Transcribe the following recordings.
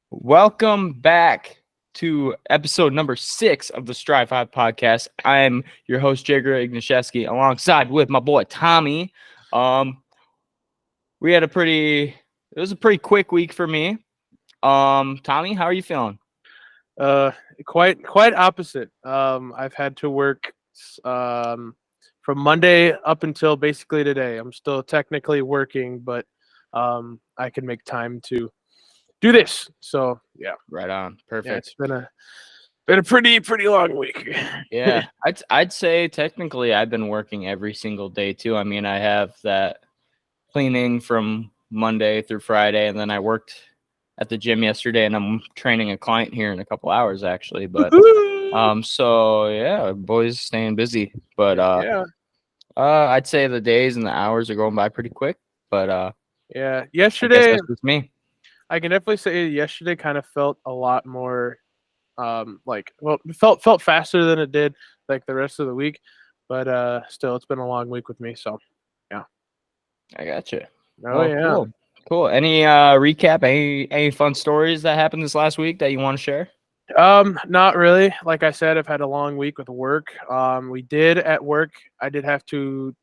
Welcome back to episode number 6 of the Strive Hive podcast. I'm your host, Jager Ignashevsky, alongside with my boy Tommy. We had it was a pretty quick week for me. Tommy, how are you feeling? Uh, quite opposite. I've had to work from Monday up until basically today. I'm still technically working, but I can make time to do this. So yeah, Right on. yeah, Perfect. it's been a pretty long week. Yeah, I'd say technically I've been working every single day too. I mean, I have that cleaning from Monday through Friday, and then I worked at the gym yesterday, and I'm training a client here in a couple hours actually. But so yeah, boys staying busy. But Yeah, I'd say the days and the hours are going by pretty quick. But yeah. I guess Yesterday, that's just me. I can definitely say yesterday kind of felt a lot more it felt faster than it did like the rest of the week, but still it's been a long week with me, so yeah. I got you. Oh Well, yeah. cool. Any recap? Any fun stories that happened this last week that you want to share? Not really. Like I said, I've had a long week with work. We did at work. I did have to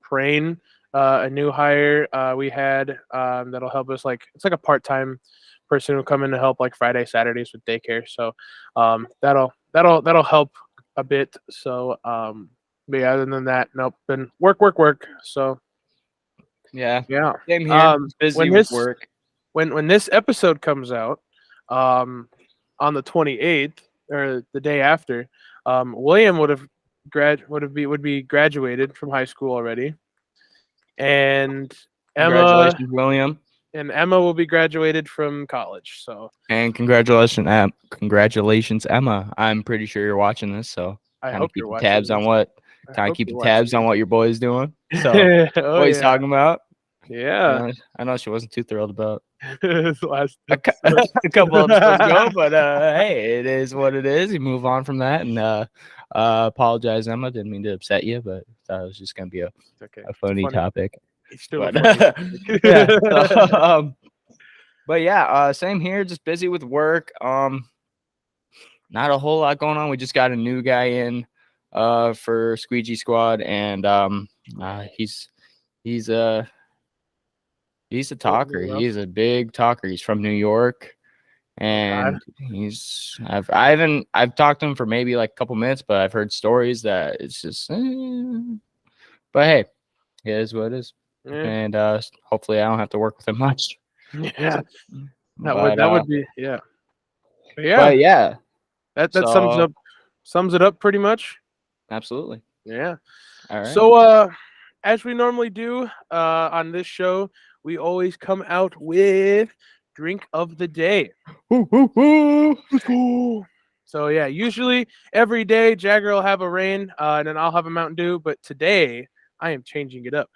train a new hire. We had that'll help us. Like it's like a part-time person who come in to help like Friday, Saturdays with daycare. So that'll help a bit. So but yeah, other than that, nope. Been work. So Yeah, yeah. same here. Busy When with this work. when this episode comes out, um, on the 28th or the day after, William would be graduated from high school already, and Emma Congratulations, William. Emma will be graduated from college. So And congratulations, Emma. I'm pretty sure you're watching this, so I kind of hope you're keeping watching tabs on this. what I kind of hope you're keeping watching tabs on what your boy's doing. So this. Oh what he's yeah, talking about. yeah. I know she wasn't too thrilled about Last a, cou- episode. a couple episodes ago, but hey, it is what it is. You move on from that, and apologize, Emma. Didn't mean to upset you, but thought it was just gonna be It's okay. a It's funny funny. topic. It's still a But funny yeah, topic. but yeah, same here. Just busy with work. Not a whole lot going on. We just got a new guy in for Squeegee Squad, and he's a he's a talker. Doing well. He's a big talker. He's from New York, Oh God. and I've talked to him for maybe like a couple minutes, but I've heard stories that it's just but hey, it is what it is. Yeah. And hopefully I don't have to work with him much. Yeah. But That would be yeah. Yeah. but yeah, That so sums it up pretty much. absolutely. Yeah. All right. So as we normally do on this show, we always come out with drink of the day. Let's go. So yeah, usually every day Jagger will have a rain, and then I'll have a Mountain Dew. But today I am changing it up.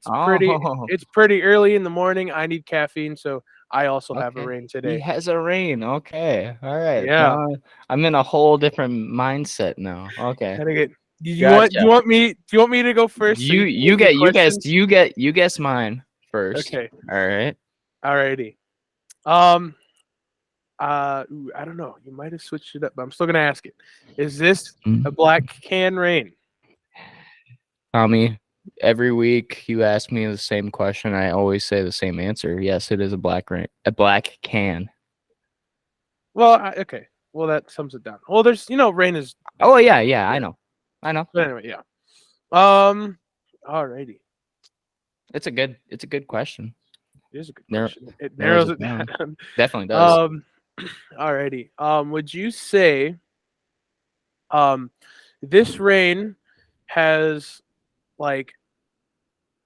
Oh, It's pretty early in the morning. I need caffeine, so I also have a okay. rain He today. has a rain. Okay. All right. Yeah. Now I'm in a whole different mindset now. Okay. Gotta get. Do Gotcha. you want me to go first so You you can you give me get you guess questions? you guess mine first. Okay. All right. Alrighty. Um. I don't know. You might have switched it up, but I'm still gonna ask it. Is this a Mm. black can rain? Tommy, every week you ask me the same question. I always say the same answer. Yes, it is a black rain, a black can. Well, okay. Well, that sums it down. Well, there's rain is Oh yeah, yeah. I know. But anyway, yeah. Um. Alrighty. It's a good question. It is a good Narrow, question. It narrows narrows it it down. down. Definitely does. Um. Alrighty. Would you say um this rain has like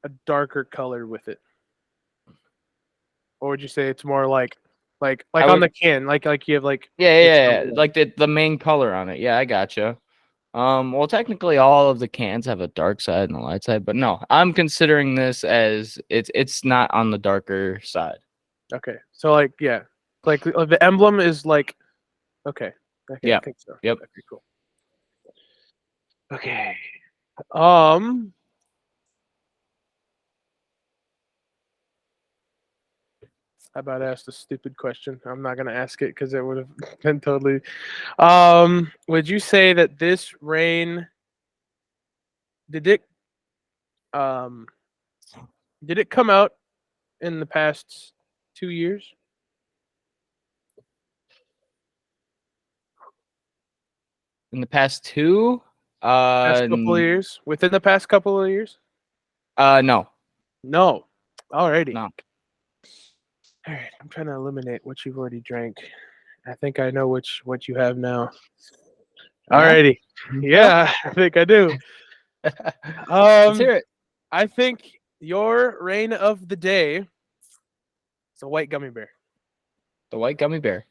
a darker color with it, or would you say it's more I on would. the can, like you have like it's Yeah. Like the main color on it. Yeah, I gotcha. Well, technically, all of the cans have a dark side and a light side, but no, I'm considering this as it's not on the darker side. okay. So like yeah, like the emblem is like okay. Okay, I Yeah. think so. Yep. Okay, cool. Okay. Um. How about I asked a stupid question? I'm not gonna ask it because it would have been totally. Would you say that this rain did it um did it come out in the past 2 years? In the past two, Past couple of years? Within the past couple of years? no, No. Alrighty. no. All right. I'm trying to eliminate what you've already drank. I think I know what you have now. Yeah? Alrighty. Yeah, I think I do. Let's hear it. I think your rain of the day is a white gummy bear. The white gummy bear.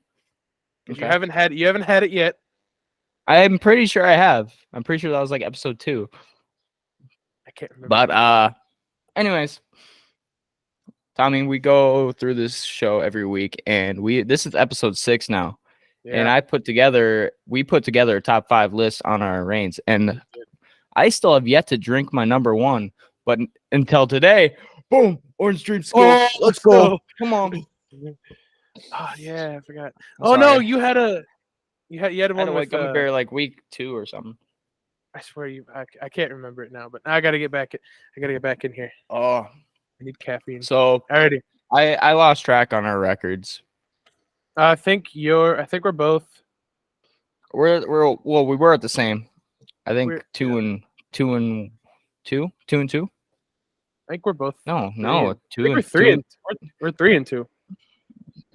'Cause Okay. you haven't had it yet. I'm pretty sure I have. I'm pretty sure that was like episode 2. I can't remember. But anyways, Tommy, we go through this show every week, and this is episode 6 now. Yeah. And we put together a top 5 list on our reigns, and I still have yet to drink my number 1. But until today, boom, Orange Dream School. Oh, let's go. Come on. Oh yeah, I forgot. I'm No, sorry. you had I one had a with white gummy bear like week 2 or something. I swear I can't remember it now, but I gotta get back. I gotta get back in here. Oh, I need caffeine. so Alrighty. I lost track on our records. I think we're both. We were at the same. I think We're- 2 and 2 and 2, 2 and 2. I think we're both. No, Three no, and- 2 I think and we're 3 2 and we're 3 and 2.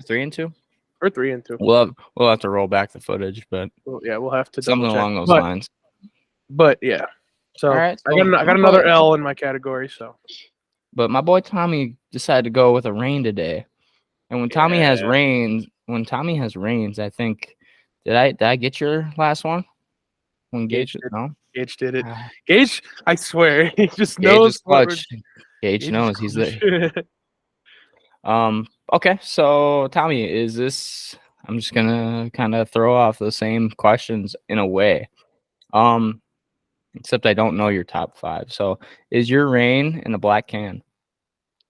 3 and 2. We're 3 and 2. We'll have to roll back the footage, but Well, yeah, we'll have to something double check. along those lines. But yeah. So, All right, I got another L in my category. So But my boy Tommy decided to go with a rain today, and when Tommy has Yeah. rains, I think did I get your last one? When Gage Gage did. no, Gage did it. Ah, Gage, I swear, he just Gage knows is what clutch. we're- Gage knows he's the clutch. Okay, so Tommy, is this? I'm just gonna kind of throw off the same questions in a way, except I don't know your top 5. So, is your rain in a black can?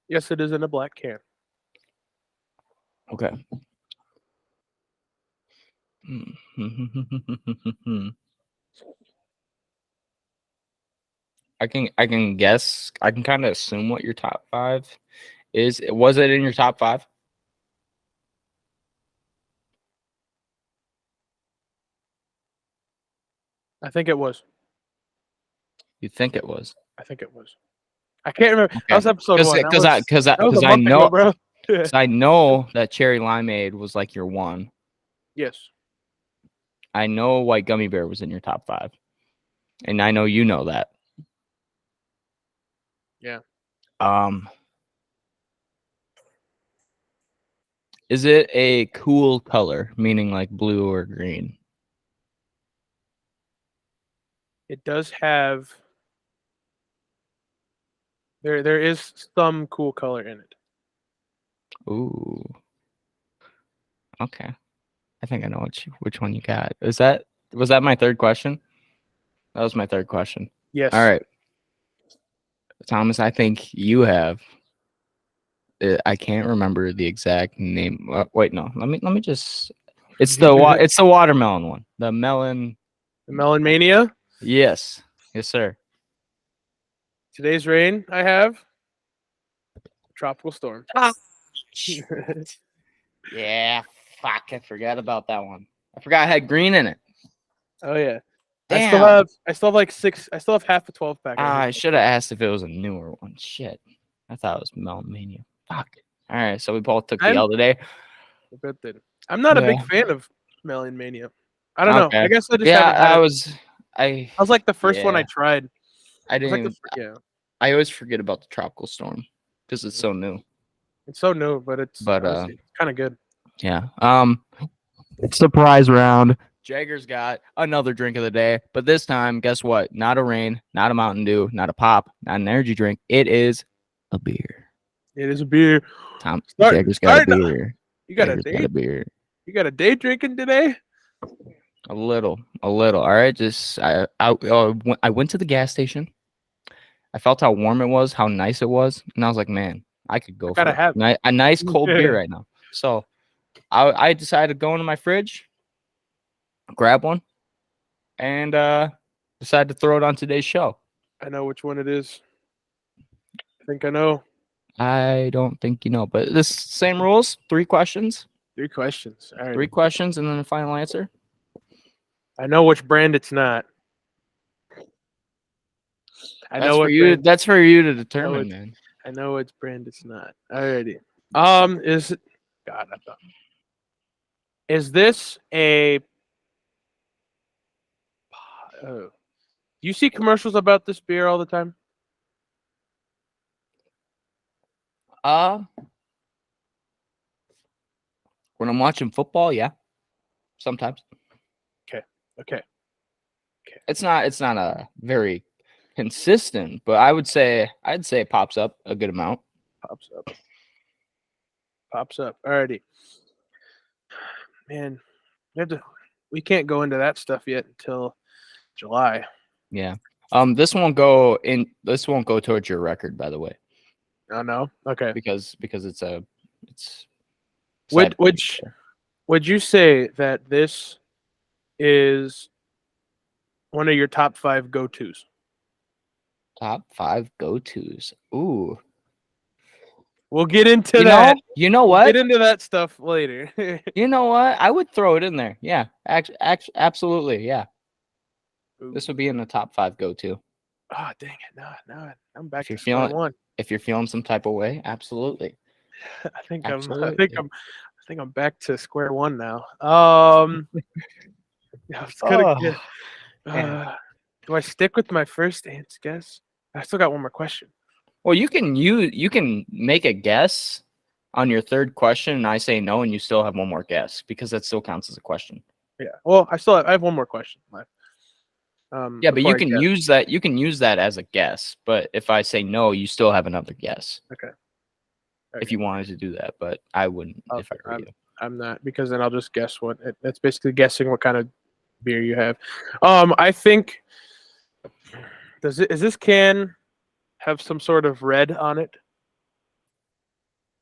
Yes, it is in a black can. Okay. I can guess. I can kind of assume what your top 5 is. Was it in your top 5? I think it was. You think it was? I think it was. I can't remember. That was episode 1. Because That was a I month know ago, bro. 'cause I know that cherry limeade was like your 1. Yes. I know white gummy bear was in your top 5, and I know you know that. Yeah. Is it a cool color, meaning like blue or green? It does have. There is some cool color in it. Ooh. Okay. I think I know which one you got. Was that my third question? That was my third question. Yes. All right. Thomas, I think you have. I can't remember the exact name. Wait, no. Let me just. It's the watermelon one. The melon. The Melon Mania. Yes, sir. Today's rain. I have. Tropical Storm. Yeah. Fuck. I forgot about that one. I forgot I had green in it. Oh yeah. Damn. I still have like 6. I still have half a 12 pack. I should have asked if it was a newer one. Shit. I thought it was Melon Mania. Fuck. All right, so we both took the L today. I'm not a big fan of Melon Mania. I don't know. I guess I just haven't had it. I was like the first one I tried. I It was like didn't. yeah. I always forget about the Tropical Storm because it's so new. It's so new, but it's kind of good. Yeah. Surprise round. Jagger's got another drink of the day, but this time, guess what? Not a rain, not a Mountain Dew, not a pop, not an energy drink. It is a beer. It is a beer. Jagger's got a beer. You got a beer. You got a day drinking today? A little. All right. Just I went to the gas station. I felt how warm it was, how nice it was, and I was like, man, I could go for a nice cold beer right now. So I decided to go into my fridge, grab one, and decided to throw it on today's show. I know which one it is. I think I know. I don't think you know, but this same rules. 3 questions. 3 questions. All right. 3 questions and then the final answer. I know which brand it's not. I That's know for what you. brand. That's for you to I know determine, it- man. I know which brand it's not. Alrighty. Is it? God, I thought. Is this a? Oh, you see commercials about this beer all the time? Uh, when I'm watching football, yeah, sometimes. Okay. It's not a very consistent, but I'd say it pops up a good amount. Pops up. Alrighty. Man, we can't go into that stuff yet until July. Yeah. This won't go towards your record, by the way, Oh no. Okay. because it's Would side would point sh- there. would you say that this is one of your top 5 go-tos? Top 5 go-tos. Ooh. We'll get into You that. know We'll what? get into that stuff later. You know what? I would throw it in there. Yeah. Absolutely. Yeah. This would be in the top 5 go-to. Oh, dang it. No, I'm back If you're to square feeling one. if you're feeling some type of way, absolutely. I think Absolutely. I'm back to square one now. Yeah, it's Oh, good. man. Do I stick with my first guess? I still got one more question. Well, you can make a guess on your third question, and I say no, and you still have one more guess because that still counts as a question. Yeah. Well, I have one more question left. Yeah, but you before I can guess. use that. You can use that as a guess. But if I say no, you still have another guess. Okay. If you wanted to do that, but I wouldn't if I were you. I'm not, because then I'll just guess what it's basically guessing what kind of beer you have. I think is this can have some sort of red on it?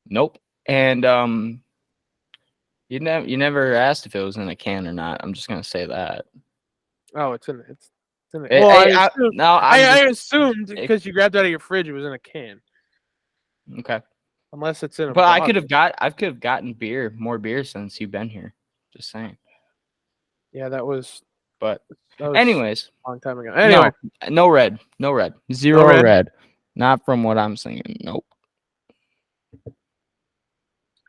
Nope. And you never asked if it was in a can or not. I'm just gonna say that. Oh, it's in it. It's in it. Hey, Well, hey, I assumed because you grabbed it out of your fridge, it was in a can. Okay. Unless it's in a But I bottle. could have gotten more beer since you've been here. Just saying. Yeah, that was But a anyways, long time ago. Anyway, no red. Zero red? red. Not from what I'm seeing. Nope.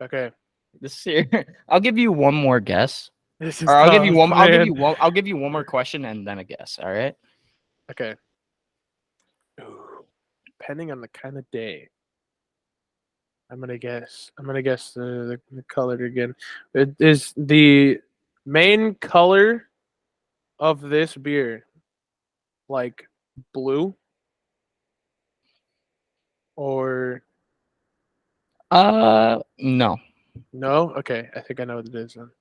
okay. This year, I'll give you one more guess. This is Or I'll give you tough, one. I'll give man. you one more question and then a guess. All right. Okay. Ooh, depending on the kind of day, I'm gonna guess the color again. It is the main color of this beer like blue or No. no? Okay, I think I know what it is then.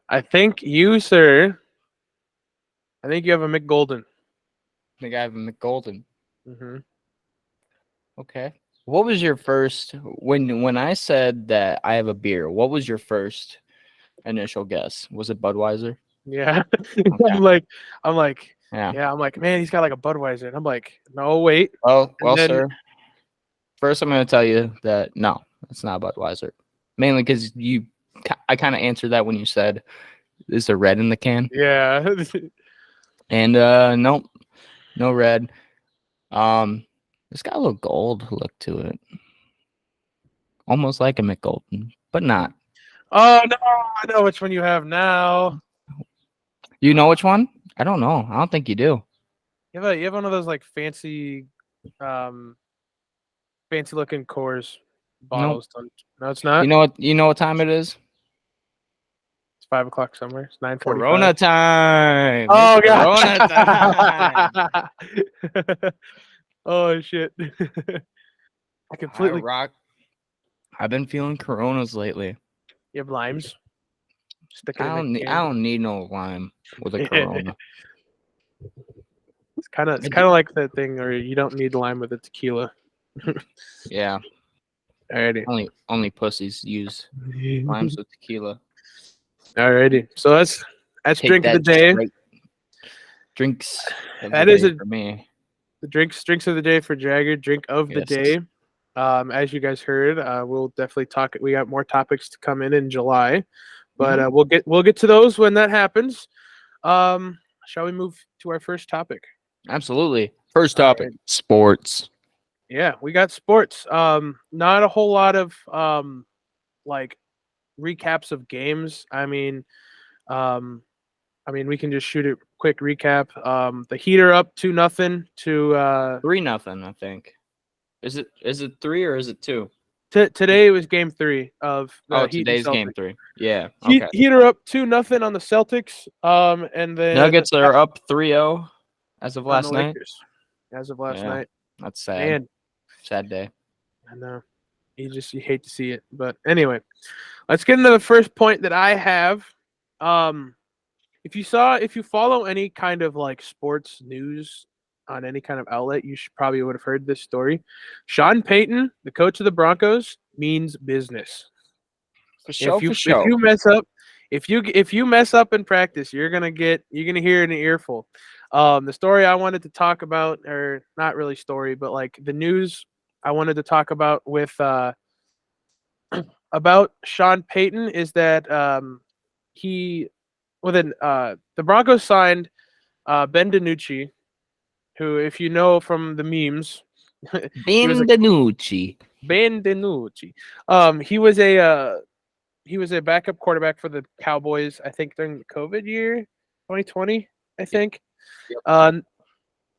I think you, sir. I think you have a McGolden. I think I have a McGolden. Mm-hmm. Okay. What was your first when I said that I have a beer? What was your first initial guess? Was it Budweiser? Yeah. Okay. I'm like, Yeah. yeah, I'm like, man, he's got like a Budweiser. And I'm like, no, wait. Well, And then, sir. First, I'm going to tell you that no, it's not Budweiser. Mainly because I kind of answered that when you said, "Is there red in the can?" yeah. And nope, no red. It's got a little gold look to it, almost like a McGolden, but not. Oh no, I know which one you have now. You know which one? I don't know. I don't think you do. You have one of those like fancy looking Coors bottles. No, it's not. You know what time it is? It's 5 o'clock somewhere. It's 9:45. Corona time. Oh It's Corona time. god. Oh shit. I completely. Rock. I've been feeling Coronas lately. You have limes. Stick it I in the can. don't need no lime with a Corona. It's kind of like that thing, or you don't need lime with a tequila. Yeah. Alrighty. Only pussies use limes with tequila. Alrighty. So that's Take drink of the that day. straight. Drinks of the That is day a for me. the drinks of the day for Jagger. Drink of the Yes. day. As you guys heard, we'll definitely talk. We got more topics to come in July, but Mhm. we'll get to those when that happens. Shall we move to our first topic? Absolutely. First All topic: right. sports. Yeah, we got sports. Not a whole lot of like recaps of games. Um, we can just shoot a quick recap. The Heat are up 2-0 to 3-0, I think. Is it 3 or is it 2? today. It was game 3 of Oh, the Heat and today's game Celtics. 3. Yeah. Okay. Heat are up 2-0 on the Celtics. And then Nuggets are up 3-0 as of on the last night. Lakers as of last Yeah. night. That's sad. Man, Sad day. I know. You hate to see it. But anyway, let's get into the first point that I have. If you follow any kind of like sports news on any kind of outlet, you should probably would have heard this story. Sean Payton, the coach of the Broncos, means business. For show. If you mess up, if you mess up in practice, you're gonna hear an earful. The story I wanted to talk about, or not really story, but like the news I wanted to talk about with about Sean Payton is that he the Broncos signed Ben DiNucci, who, if you know from the memes, he was a Benvenucci. Ben DiNucci. He was a backup quarterback for the Cowboys, I think during the COVID year, 2020, I think. Yep.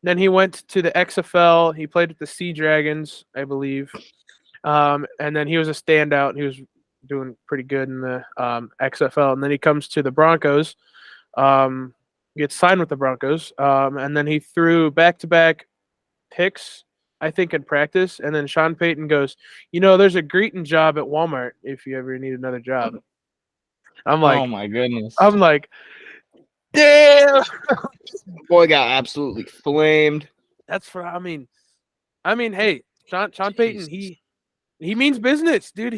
Then he went to the XFL. He played with the Sea Dragons, I believe. And then he was a standout. He was doing pretty good in the XFL. And then he comes to the Broncos, gets signed with the Broncos, and then he threw back-to-back picks, I think, in practice. And then Sean Payton goes, there's a greeting job at Walmart if you ever need another job. I'm Oh like, my goodness. damn. Boy got absolutely flamed. That's for hey, Sean Payton, he means business, dude.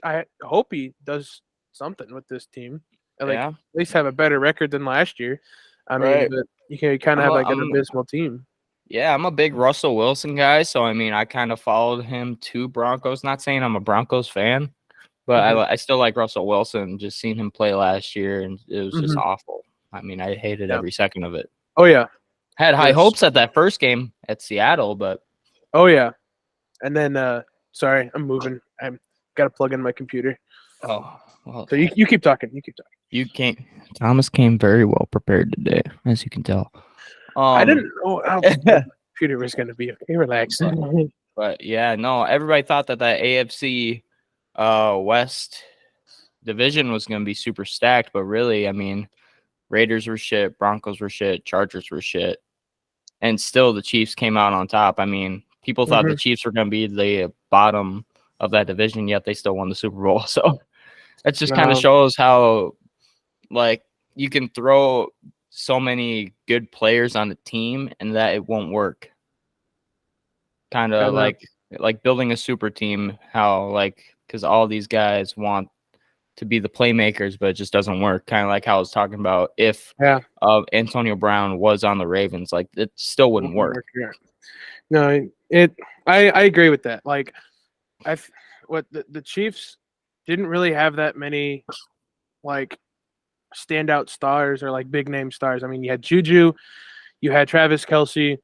I hope he does something with this team. Yeah. At least have a better record than last year. Right. But you can kind of have like an abysmal team. Yeah, I'm a big Russell Wilson guy, so I kind of followed him to Broncos. Not saying I'm a Broncos fan, but I still like Russell Wilson. Just seeing him play last year, and it was just awful. I hated every second of it. Oh yeah, Had high hopes at that first game at Seattle, but oh yeah. And then sorry, I'm moving. I'm got to plug in my computer. oh well. So you keep talking. Thomas came very well prepared today, as you can tell. I didn't know how the computer was going to be. Okay, relax. But yeah, no, everybody thought that AFC West division was going to be super stacked, but really, Raiders were shit, Broncos were shit, Chargers were shit, and still the Chiefs came out on top. People thought the Chiefs were going to be the bottom of that division, yet they still won the Super Bowl. So that just kind of shows how, like, you can throw so many good players on the team and that it won't work. Kind of like building a super team, because all these guys want to be the playmakers, but it just doesn't work. Kind of like how I was talking about if Antonio Brown was on the Ravens, like it still wouldn't work. No, I agree with that. Like, the Chiefs didn't really have that many like standout stars or like big name stars. You had Juju, you had Travis Kelce,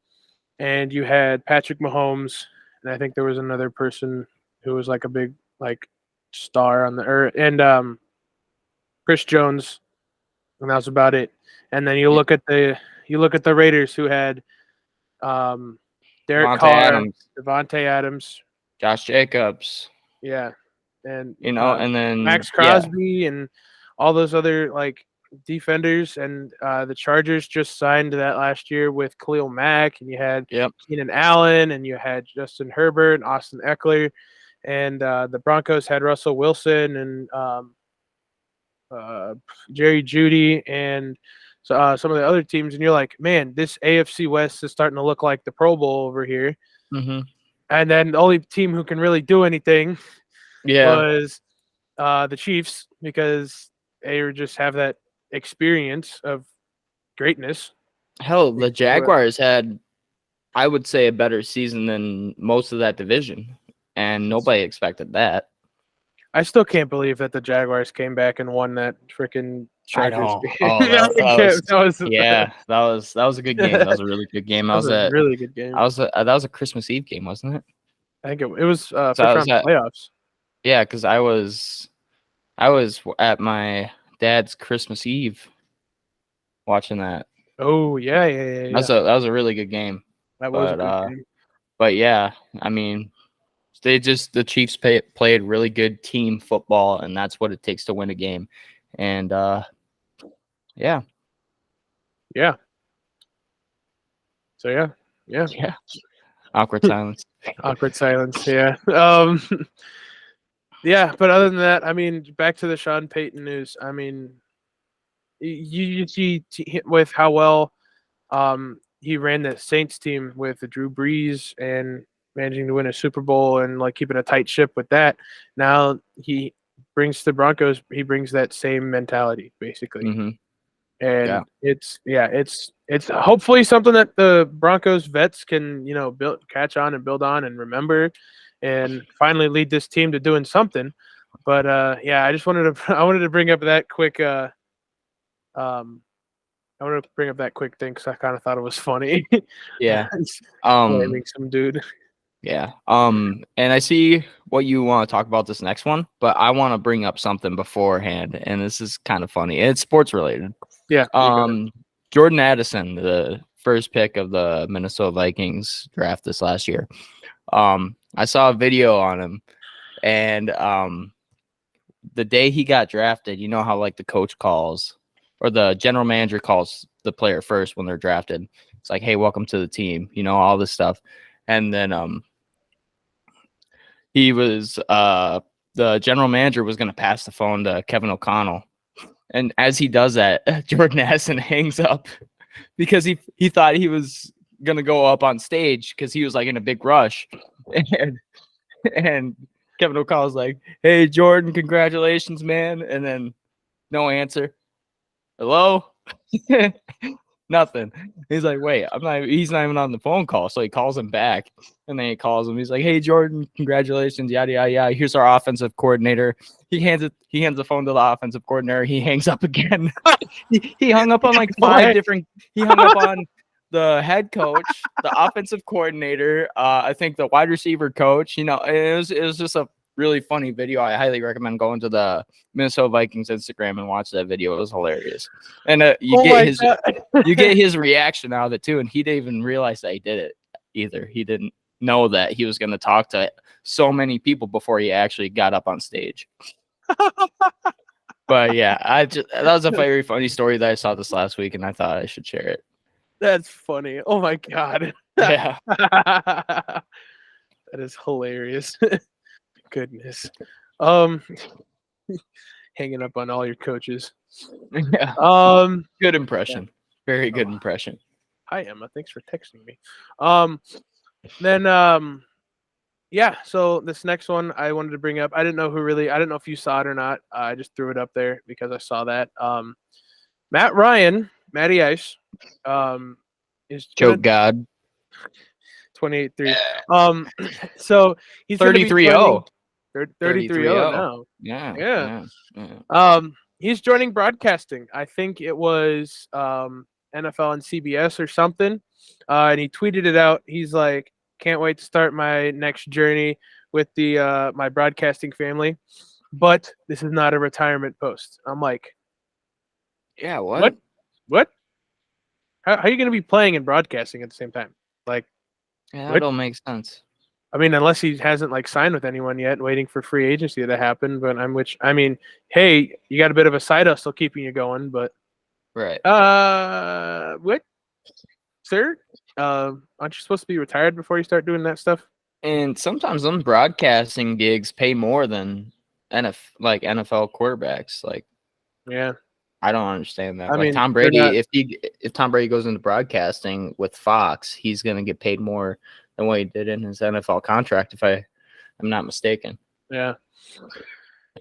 and you had Patrick Mahomes, and I think there was another person who was like a big like star on and Chris Jones, and that was about it. And then you look at the Raiders, who had Derek Carr, Devontae Adams, Josh Jacobs, and and then Max Crosby and all those other like defenders. And the Chargers just signed that last year with Khalil Mack, and you had Keenan Allen, and you had Justin Herbert and Austin Eckler, and the Broncos had Russell Wilson and Jerry Jeudy and some of the other teams. And you're like, man, this AFC West is starting to look like the Pro Bowl over here. And then the only team who can really do anything Yeah. was the Chiefs because they just have that experience of greatness. Hell, They the can do it. Jaguars had, I would say, a better season than most of that division, and nobody expected that. I still can't believe that the Jaguars came back and won that freaking I Chargers know. game. Oh, That was yeah, that was a good game. That was a really good game. that was a really good game. That was a Christmas Eve game, wasn't it? I think it was So I first was round at playoffs. Yeah, because I was at my dad's Christmas Eve watching that. Oh yeah. That was a really good game. That was a But good game. but yeah, I mean, the Chiefs played really good team football, and that's what it takes to win a game. And yeah, Yeah. So yeah. yeah. Awkward silence. Awkward silence. Yeah. Yeah, but other than that, I mean, back to the Sean Payton news. I mean, you see with how well he ran the Saints team with Drew Brees and managing to win a Super Bowl and like keeping a tight ship with that. Now he brings the Broncos. He brings that same mentality basically, Mm-hmm. and it's hopefully something that the Broncos vets can catch on and build on and remember, and finally lead this team to doing something. But yeah, I just wanted to I wanted to bring up that quick um I want to bring up that quick thing because I kind of thought it was funny. Yeah. Blaming some dude. Yeah. And I see what you want to talk about this next one, but I want to bring up something beforehand, and this is kind of funny. It's sports related. Yeah. Jordan Addison, the first pick of the Minnesota Vikings draft this last year. I saw a video on him, and the day he got drafted, you know how like the coach calls or the general manager calls the player first when they're drafted. It's like, hey, welcome to the team, you know, all this stuff. And then he was the general manager was going to pass the phone to Kevin O'Connell. And as he does that, Jordan Addison hangs up because he thought he was going to go up on stage because he was like in a big rush. And Kevin O'Connell's like, hey, Jordan, congratulations, man. And then no answer. Hello? Nothing. He's like, wait, he's not even on the phone call. So he calls him back, and then he calls him. He's like, hey, Jordan, congratulations, yada yada yada. Here's our offensive coordinator. He hands the phone to the offensive coordinator. He hangs up again. he hung up on like he hung up on the head coach, the offensive coordinator, I think the wide receiver coach. You know, it was just a really funny video. I highly recommend going to the Minnesota Vikings Instagram and watch that video. It was hilarious. And you get his reaction out of it too. And he didn't even realize that he did it either. He didn't know that he was going to talk to so many people before he actually got up on stage. But yeah, that was a very funny story that I saw this last week, and I thought I should share it. That's funny. Oh my god. Yeah. That is hilarious. Goodness. Hanging up on all your coaches. Yeah. Good impression. Yeah. Very good impression. Hi Emma, thanks for texting me. Yeah, so this next one I wanted to bring up. I don't know if you saw it or not. I just threw it up there because I saw that. Matty Ice, is Joke God. 28-3. So he's 33-0. 33-0 now. Yeah. He's joining broadcasting. I think it was NFL and CBS or something. And he tweeted it out. He's like, can't wait to start my next journey with the my broadcasting family. But this is not a retirement post. I'm like, yeah, what? How are you going to be playing and broadcasting at the same time? Like, yeah, that don't make sense. I mean, unless he hasn't like signed with anyone yet, waiting for free agency to happen. But hey, you got a bit of a side hustle keeping you going, but right. What, sir? Aren't you supposed to be retired before you start doing that stuff? And sometimes them broadcasting gigs pay more than NFL quarterbacks. Like, yeah, I don't understand that. I mean, Tom Brady, if Tom Brady goes into broadcasting with Fox, he's gonna get paid more than what he did in his NFL contract, if I'm not mistaken. Yeah.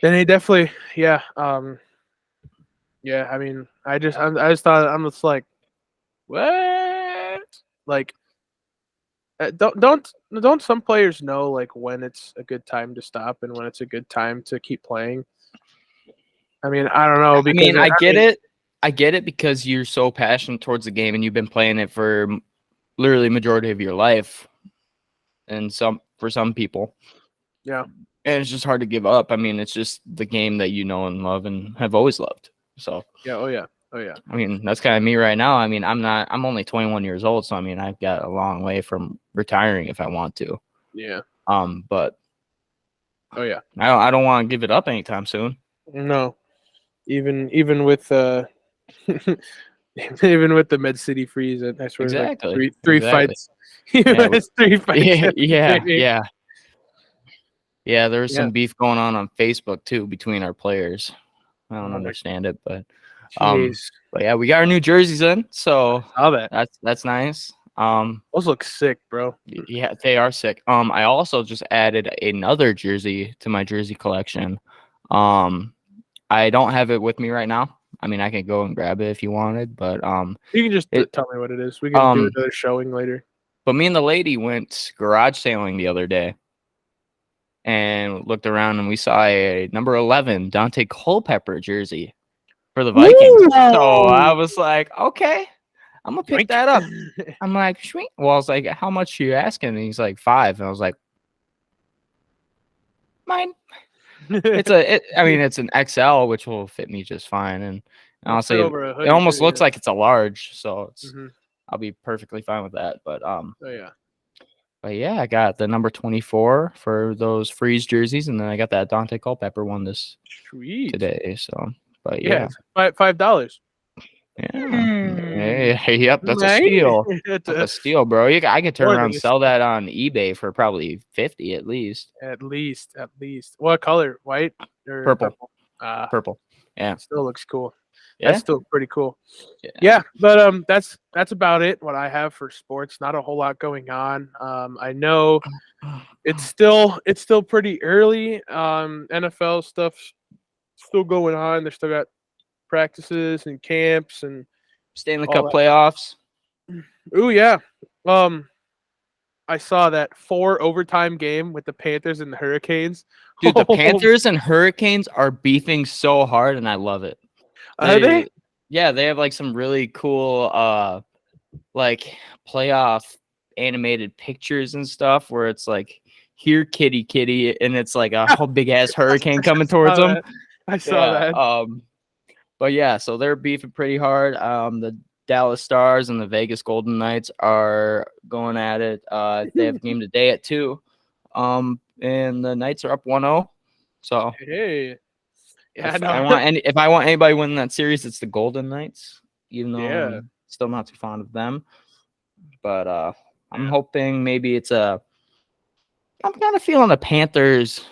And he definitely, yeah. Yeah, I mean, I just thought, I'm just like, what? Like, don't some players know like when it's a good time to stop and when it's a good time to keep playing? I mean, I don't know, I because mean, I get it. I get it because you're so passionate towards the game and you've been playing it for literally majority of your life, and for some people, Yeah. and it's just hard to give up. I mean, it's just the game that you know and love and have always loved. So Yeah. Oh yeah. Oh yeah. I mean, that's kind of me right now. I mean, I'm only 21 years old, so I mean, I've got a long way from retiring if I want to. Yeah. But Oh yeah. I don't want to give it up anytime soon. No. Even with even with the Med City freeze, I swear, like Exactly. three Exactly. fights. Yeah, It's 3 fights. Yeah, every yeah, day. yeah. Yeah, there was Yeah. some beef going on Facebook too between our players. I don't Oh my understand it, but jeez. yeah, we got our new jerseys in, so Saw that. that's nice. Those look sick, bro. Yeah, they are sick. I also just added another jersey to my jersey collection. I don't have it with me right now. I mean, I can go and grab it if you wanted, but You can just it, tell me what it is. We can do um, another showing later. but me and the lady went garage sailing the other day and looked around and we saw a number 11 Dante Culpepper jersey for the Vikings. So I was like, okay, I'm gonna pick that up. I'm like, sweet. Well, I was like, how much are you asking? And he's like, 5. And I was like, mine. I mean, it's an XL, which will fit me just fine. And It'll fit honestly, over a it hoodie almost too, looks yeah. like it's a large, so Mhm. I'll be perfectly fine with that. But Oh yeah. But yeah, I got the number 24 for those freeze jerseys, and then I got that Dante Culpepper one Sweet. today. So, but Yeah, yeah, it's $5. Hey, yep, that's a Right? steal. It's That's a steal, bro. I could turn more around than and a sell that on eBay for probably 50 at least. At least. What color? White or Purple, purple? purple. Yeah, Still looks cool. yeah, That's still pretty cool. yeah. Yeah, but that's about it. What I have for sports. Not a whole lot going on. I know it's still pretty early. NFL stuff's still going on. They still got practices and camps and Stanley all Cup that. playoffs. Oh yeah. I saw that 4 overtime game with the Panthers and the Hurricanes. Dude, the Panthers and Hurricanes are beefing so hard, and I love it. Are they? Yeah, they have like some really cool like playoff animated pictures and stuff where it's like here kitty kitty and it's like a whole big ass hurricane coming towards them. I saw that. But yeah, so they're beefing pretty hard. The Dallas Stars and the Vegas Golden Knights are going at it. They have a game today at 2. And the Knights are up 1-0. So Hey. Yeah, if I want anybody winning that series, it's the Golden Knights, even though Yeah. I'm still not too fond of them. But I'm Yeah. hoping maybe I'm kind of feeling the Panthers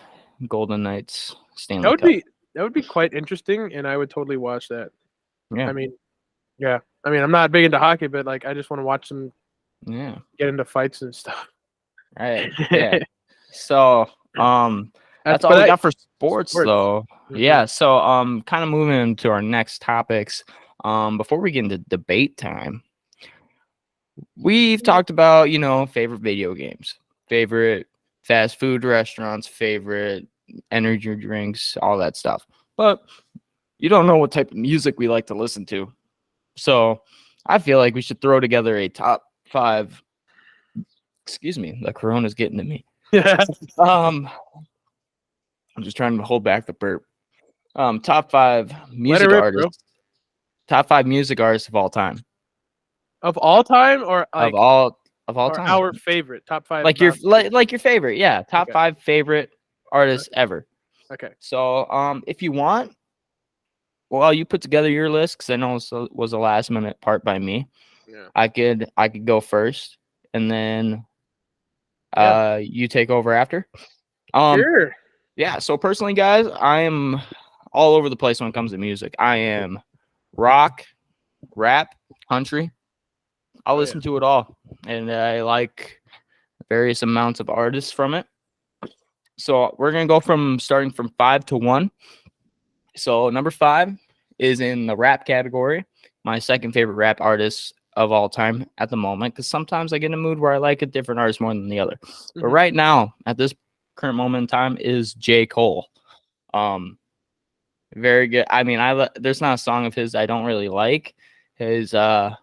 Golden Knights Stanley Cup. That would be quite interesting, and I would totally watch that. Yeah. I mean, yeah. I mean, I'm not big into hockey, but like I just want to watch them get into fights and stuff. Right. Yeah. So that's all we got for sports. Though. Mm-hmm. Yeah. So kind of moving into our next topics. Before we get into debate time, we've talked about, favorite video games, favorite fast food restaurants, favorite energy drinks, all that stuff. But you don't know what type of music we like to listen to. So I feel like we should throw together a top 5. Excuse me, the Corona's getting to me. I'm just trying to hold back the burp. Top 5 music artists. Bro. Top 5 music artists of all time. Of all time, or like of all time. Our favorite top 5. Like your favorite, yeah. Top 5 favorite artists ever. Okay. So if you want, well, you put together your list because I know it was a last minute part by me. Yeah. I could go first, and then you take over after. Sure. Yeah. So personally, guys, I am all over the place when it comes to music. I am rock, rap, country. I'll listen to it all, and I like various amounts of artists from it. So we're gonna go from starting from 5 to 1. So number 5 is in the rap category. My second favorite rap artist of all time at the moment, because sometimes I get in a mood where I like a different artist more than the other. But right now, at this current moment in time, is J. Cole. Very good. I mean, there's not a song of his I don't really like. His No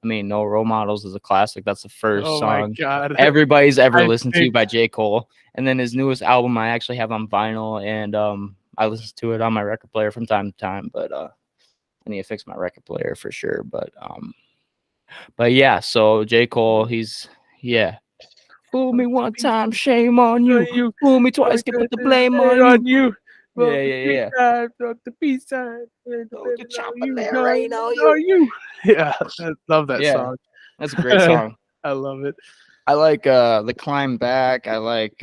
Role Models is a classic. That's the first Oh my song god. everybody's ever I listened to think by J. Cole. And then his newest album I actually have on vinyl, and I listen to it on my record player from time to time, but I need to fix my record player for sure. But yeah, so J. Cole, yeah. Fool me one time, shame on you. you. Fool me twice, can put the blame on you. Well, Yeah, the yeah, three yeah. times, the peace sign, and the Oh, the living on you, chocolate rain on on you. you. Yeah, I love that Yeah, song. that's a great song. I love it. I like the Climb Back. I like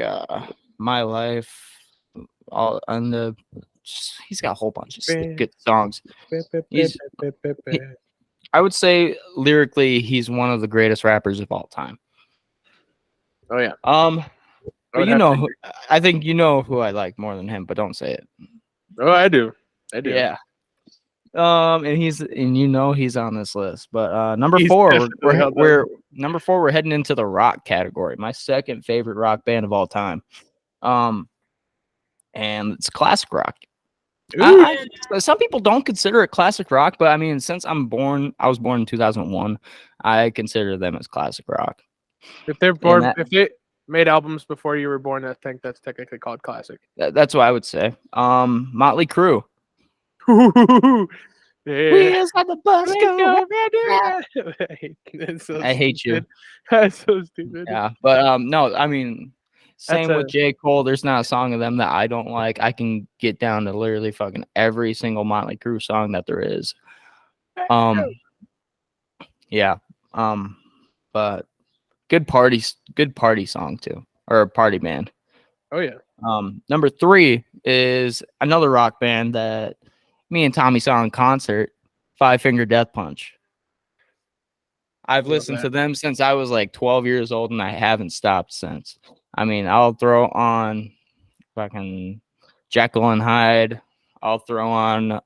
My Life. All on the. He's got a whole bunch of good songs. I would say lyrically, he's one of the greatest rappers of all time. Oh yeah. But I think you know who I like more than him, but don't say it. Oh, I do. Yeah. And he's on this list. But number He's 4, definitely we're number 4. We're heading into the rock category. My second favorite rock band of all time. And it's classic rock. Some people don't consider it classic rock, but I mean, since I was born in 2001, I consider them as classic rock. If they're born, if they made albums before you were born, I think that's technically called classic. That's what I would say. Motley Crue. Wheels on the bus go. I hate you. That's so stupid. Yeah, but no, I mean, same with J. Cole. There's not a song of them that I don't like. I can get down to literally fucking every single Motley Crue song that there is. Yeah. But good party song too, or a party band. Oh yeah. Number 3 is another rock band that me and Tommy saw in concert, Five Finger Death Punch. I've listened to them since I was like 12 years old, and I haven't stopped since. I mean, I'll throw on fucking Jekyll and Hyde. I'll throw on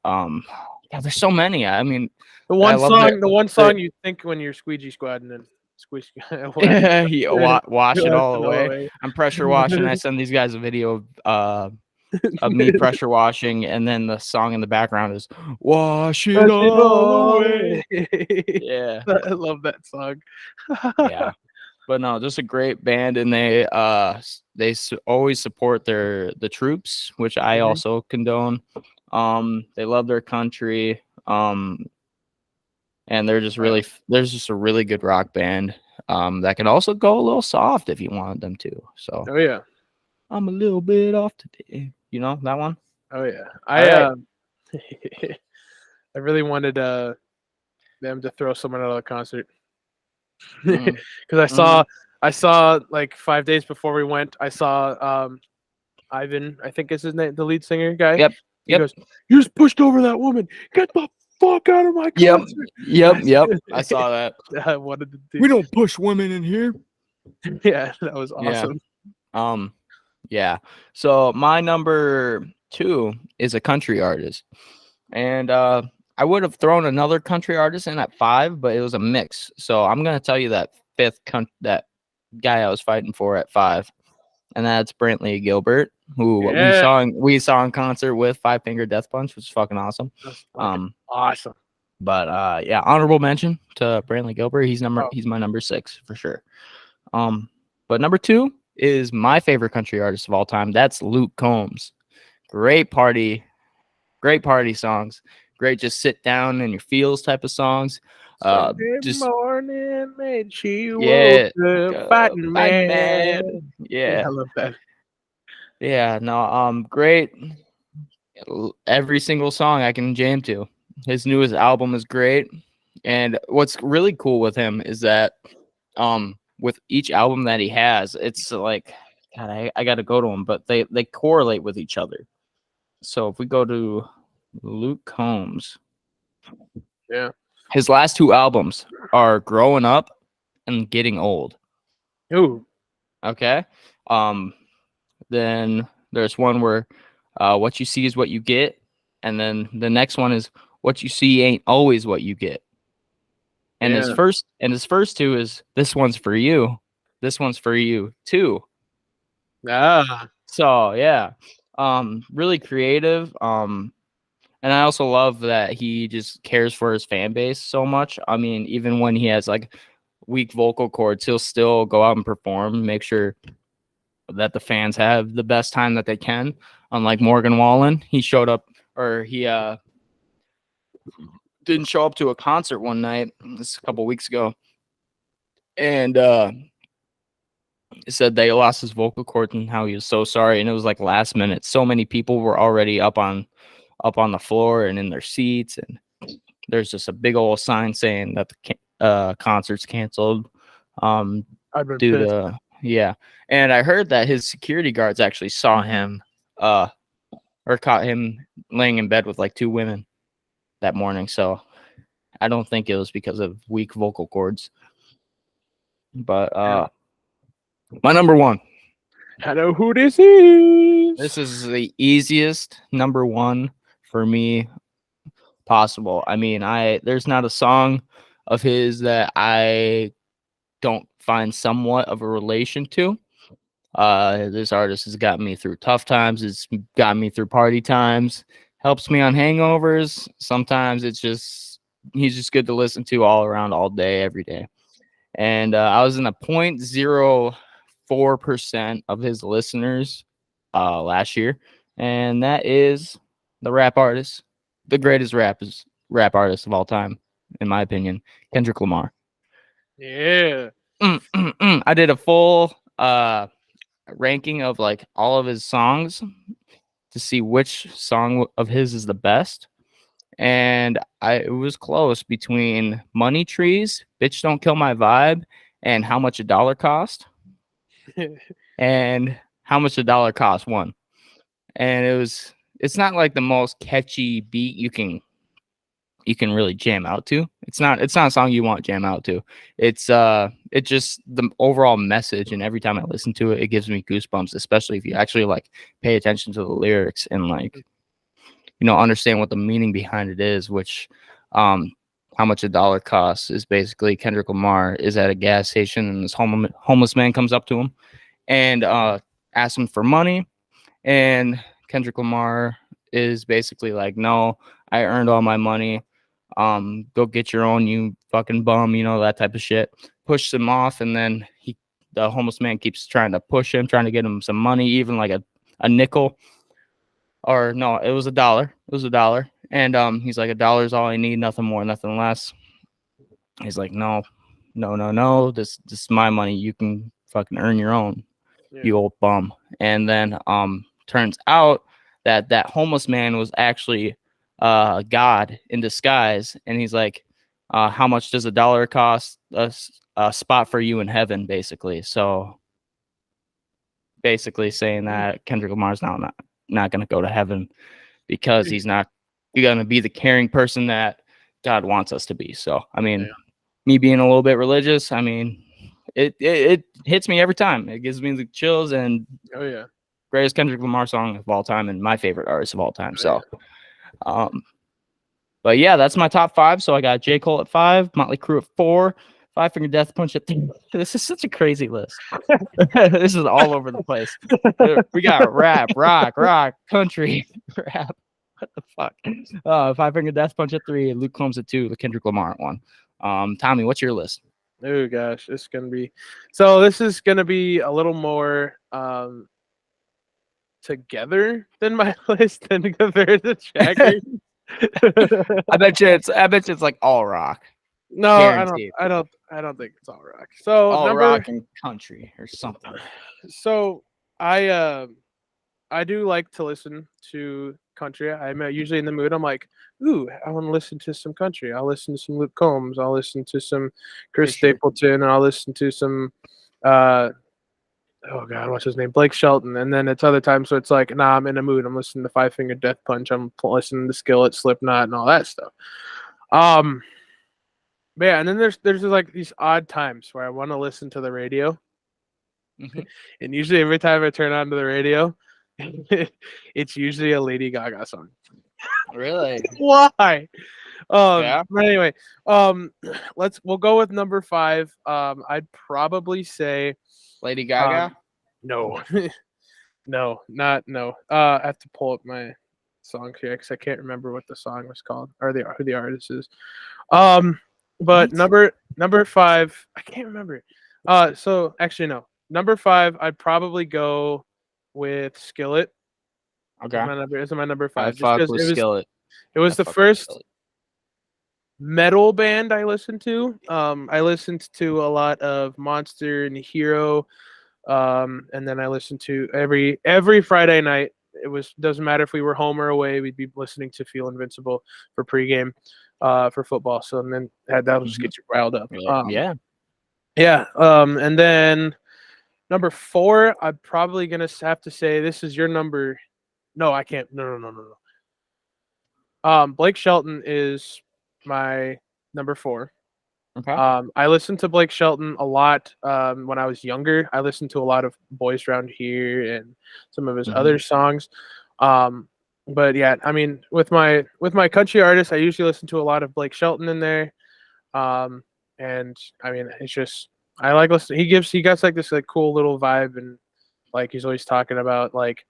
there's so many. I mean, the one song you think when you're squeegee squad and then squeeze wash it all away. I'm pressure washing. I send these guys a video of me pressure washing, and then the song in the background is "Wash It All Away." Yeah, I love that song. Yeah, but no, just a great band, and they always support the troops, which I also condone. They love their country, and they're just there's just a really good rock band that can also go a little soft if you wanted them to. So oh yeah, I'm a little bit off today. You know that one? Oh yeah, I really wanted them to throw someone out of the concert because I saw like 5 days before we went. I saw Ivan, I think is his name, the lead singer guy. Yep. He goes, "You just pushed over that woman. Get the fuck out of my concert." Yep. I saw that. I wanted to do. We don't push women in here. Yeah, that was awesome. Yeah. So my number 2 is a country artist, and I would have thrown another country artist in at 5, but it was a mix. So I'm gonna tell you that that guy I was fighting for at 5, and that's Brantley Gilbert, who we saw in concert with Five Finger Death Punch, which was fucking awesome. Awesome. But yeah, honorable mention to Brantley Gilbert. He's my number 6 for sure. But number 2 is my favorite country artist of all time. That's Luke Combs. Great party songs. Great just sit down in your feels type of songs. Just morning made she woke up fighting man. Yeah, I love that. Yeah, no, great. Every single song I can jam to. His newest album is great. And what's really cool with him is that with each album that he has, it's like, God, I got to go to them, but they correlate with each other. So if we go to Luke Combs, his last 2 albums are Growing Up and Getting Old. Ooh, Okay. Um, then there's one where what you see is what you get, and then the next one is what you see ain't always what you get. And Yeah. his first two is this one's for you, this one's for you too. Ah. So yeah, really creative. And I also love that he just cares for his fan base so much. I mean, even when he has like weak vocal cords, he'll still go out and perform, make sure that the fans have the best time that they can. Unlike Morgan Wallen, he showed up, or he didn't show up to a concert one night, this a couple weeks ago, and said they lost his vocal cords and how he was so sorry. And it was like last minute. So many people were already up on the floor and in their seats, and there's just a big old sign saying that the concert's canceled. I've been Due pissed. to yeah, and I heard that his security guards actually saw him, or caught him laying in bed with like two women that morning. So I don't think it was because of weak vocal cords. But my number one. I know who this is. This is the easiest number one for me possible. I mean, there's not a song of his that I don't find somewhat of a relation to. This artist has gotten me through tough times. It's gotten me through party times. Helps me on hangovers. Sometimes he's just good to listen to all around, all day, every day. And I was in a 0.04% of his listeners last year, and that is the rap artist, the greatest rap artist of all time, in my opinion, Kendrick Lamar. Yeah. I did a full ranking of like all of his songs to see which song of his is the best. And it was close between Money Trees, Bitch Don't Kill My Vibe, and How Much a Dollar Cost. And How Much a Dollar Cost won. And it's not like the most catchy beat you can really jam out to. It's not a song you want to jam out to. It's just the overall message, and every time I listen to it, it gives me goosebumps, especially if you actually like pay attention to the lyrics and like understand what the meaning behind it is, which how much a dollar costs is basically Kendrick Lamar is at a gas station and this homeless man comes up to him and asks him for money, and Kendrick Lamar is basically like, no, I earned all my money. Go get your own, you fucking bum, that type of shit. Pushes him off, and then the homeless man keeps trying to push him, trying to get him some money, even like a nickel. Or no, it was $1. It was $1. And he's like, $1 is all I need, nothing more, nothing less. He's like, no, no, no, no. This is my money. You can fucking earn your own, you old bum. And then turns out that homeless man was actually God in disguise, and he's like, how much does $1 cost? A spot for you in heaven, basically. So basically saying that Kendrick Lamar's not going to go to heaven because he's not going to be the caring person that God wants us to be. So I mean, me being a little bit religious, I mean, it hits me every time. It gives me the chills. And Oh yeah, greatest Kendrick Lamar song of all time and my favorite artist of all time. So, but yeah, that's my top five. So I got J. Cole at 5, Motley Crue at 4, Five Finger Death Punch at 3. This is such a crazy list. This is all over the place. We got rap, rock, country, rap. What the fuck? Five Finger Death Punch at 3, Luke Combs at 2, the Kendrick Lamar at 1. Tommy, what's your list? Oh gosh, this is gonna be a little more together than my list than compared to Jagger. I bet you it's like all rock. No, Guaranteed. I don't think it's all rock. So all rock and country or something. So I do like to listen to country. I'm usually in the mood. I'm like, ooh, I want to listen to some country. I'll listen to some Luke Combs. I'll listen to some Chris Stapleton. I'll listen to some oh god, what's his name? Blake Shelton. And then it's other times, so it's like, nah, I'm in a mood. I'm listening to Five Finger Death Punch. I'm listening to Skillet, Slipknot, and all that stuff. But yeah, and then there's like these odd times where I want to listen to the radio. Mhm. And usually every time I turn on to the radio, it's usually a Lady Gaga song. Really? Why? Yeah. But anyway, um, we'll go with number 5. I'd probably say, Lady um, Gaga. no, no, not no. I have to pull up my song here because I can't remember what the song was called or who the artist is. Um, but What? number 5, I can't remember. So actually no, number 5, I'd probably go with Skillet. Okay. Is my number I 5, just fuck because with Skillet. it was I the fuck with first Skillet. metal band I listened to. I listened to a lot of Monster and Hero, and then I listened to every Friday night. It was doesn't matter if we were home or away, we'd be listening to Feel Invincible for pregame, for football. So and then that'll just Mhm. get you riled up. Yeah. Yeah. Yeah. And then number 4, I'm probably gonna have to say this is your number. No, I can't. No, no, no, no, no. Blake Shelton is my number 4. Okay. I listened to Blake Shelton a lot when I was younger. I listened to a lot of Boys Around Here and some of his Mhm. other songs. Um, but yeah, I mean, with my country artists, I usually listen to a lot of Blake Shelton in there. Um, and I mean, it's just I like listening. He got like this like cool little vibe, and like he's always talking about like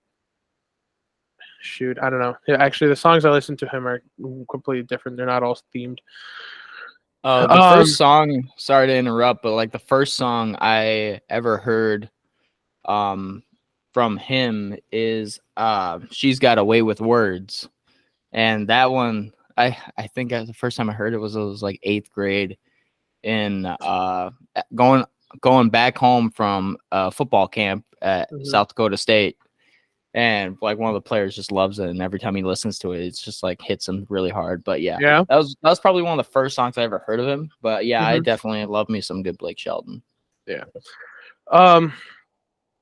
shoot, I don't know. Yeah, actually, the songs I listen to him are completely different. They're not all themed. Oh, the first Um, song, sorry to interrupt, but like the first song I ever heard um from him is She's Got a Way with Words. And that one I think the first time I heard it was like 8th grade in going going back home from football camp at mhm. South Dakota State. And like one of the players just loves it, and every time he listens to it, it's just like hits him really hard. But yeah, Yeah. that was probably one of the first songs I ever heard of him. But yeah, I Mhm. definitely love me some good Blake Shelton. Yeah. Um,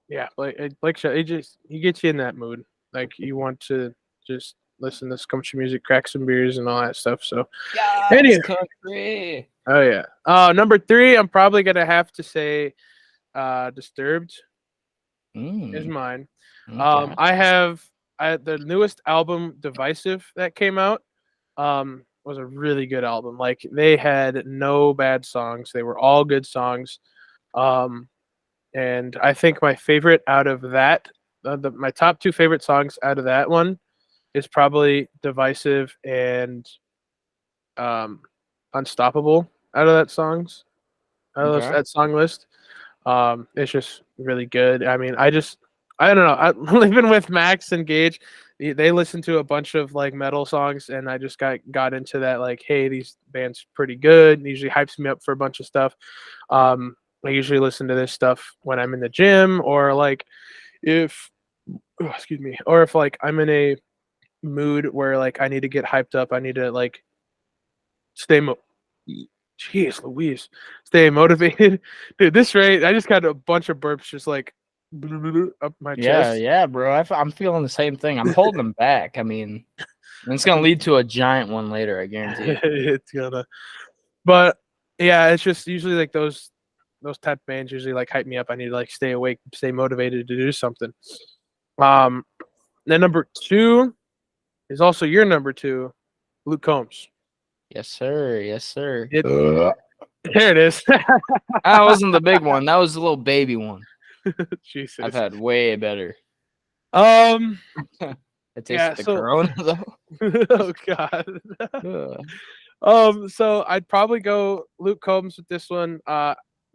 yeah, Blake Shelton, he gets you in that mood. Like you want to just listen to some country music, crack some beers, and all that stuff. So, God's anyway, country. oh yeah. Number 3, I'm probably gonna have to say, Disturbed is Mm, mine. okay. I have the newest album, Divisive, that came out. Was a really good album. Like they had no bad songs. They were all good songs. Um, and I think my favorite out of that, my top 2 favorite songs out of that one is probably "Divisive" and um, "Unstoppable." Out of Okay. that song list, it's just really good. I mean, I don't know. Living with Max and Gage, they listen to a bunch of like metal songs, and I just got into that. Like, hey, these bands pretty good. And usually hypes me up for a bunch of stuff. I usually listen to this stuff when I'm in the gym or like if excuse me, or if like I'm in a mood where like I need to get hyped up, I need to like stay jeez Louise, stay motivated. Dude, this rate, I just got a bunch of burps just like up my Yeah, chest. yeah, bro. I'm feeling the same thing. I'm holding them back. I mean, and it's gonna lead to a giant one later, I guarantee. It's gonna but yeah, it's just usually like those type bands usually like hype me up. I need to like stay awake, stay motivated to do something. Um then number 2 is also your number 2, Luke Combs. Yes, sir. Yes, sir. It There it is. That wasn't the big one. That was the little baby one. I've Jesus. had way better. Um. I Yeah. tasted the So. Corona though. Oh God. Ugh. So I'd probably go Luke Combs with this one.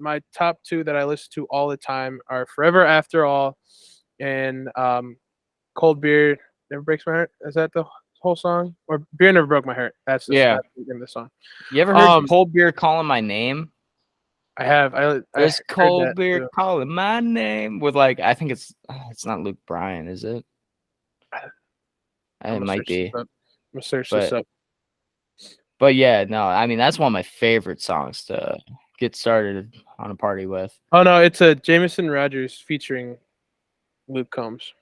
My top 2 that I listen to all the time are "Forever After All" and "Cold Beer Never Breaks My Heart." Is that the whole song? Or "Beer Never Broke My Heart"? Yeah. That's the name of the song. You ever heard Um. Cold Beer calling my name? I have. I This heard cold that beer too. calling my name with like I think it's not Luke Bryan, is it? I'm It gonna might search this be, up. I'm gonna search this but up. yeah, no, I mean that's one of my favorite songs to get started on a party with. Oh no, it's a Jameson Rogers featuring Luke Combs.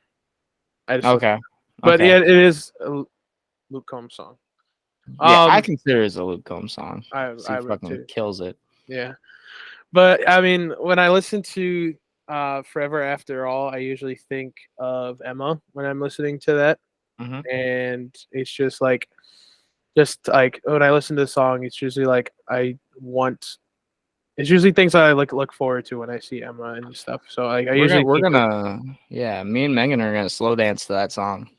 I just looked, Okay, but okay, yeah, it is a Luke Combs song. yeah, I Um, consider it as a Luke Combs song. I 'Cause he I would fucking too. kills it. Yeah, but I mean, when I listen to Forever After All, I usually think of Emma when I'm listening to that. Mhm. And it's just like when I listen to the song, it's usually like it's usually things that I look forward to when I see Emma and stuff. So like I We're gonna usually we're think of gonna yeah, me and Megan are gonna slow dance to that song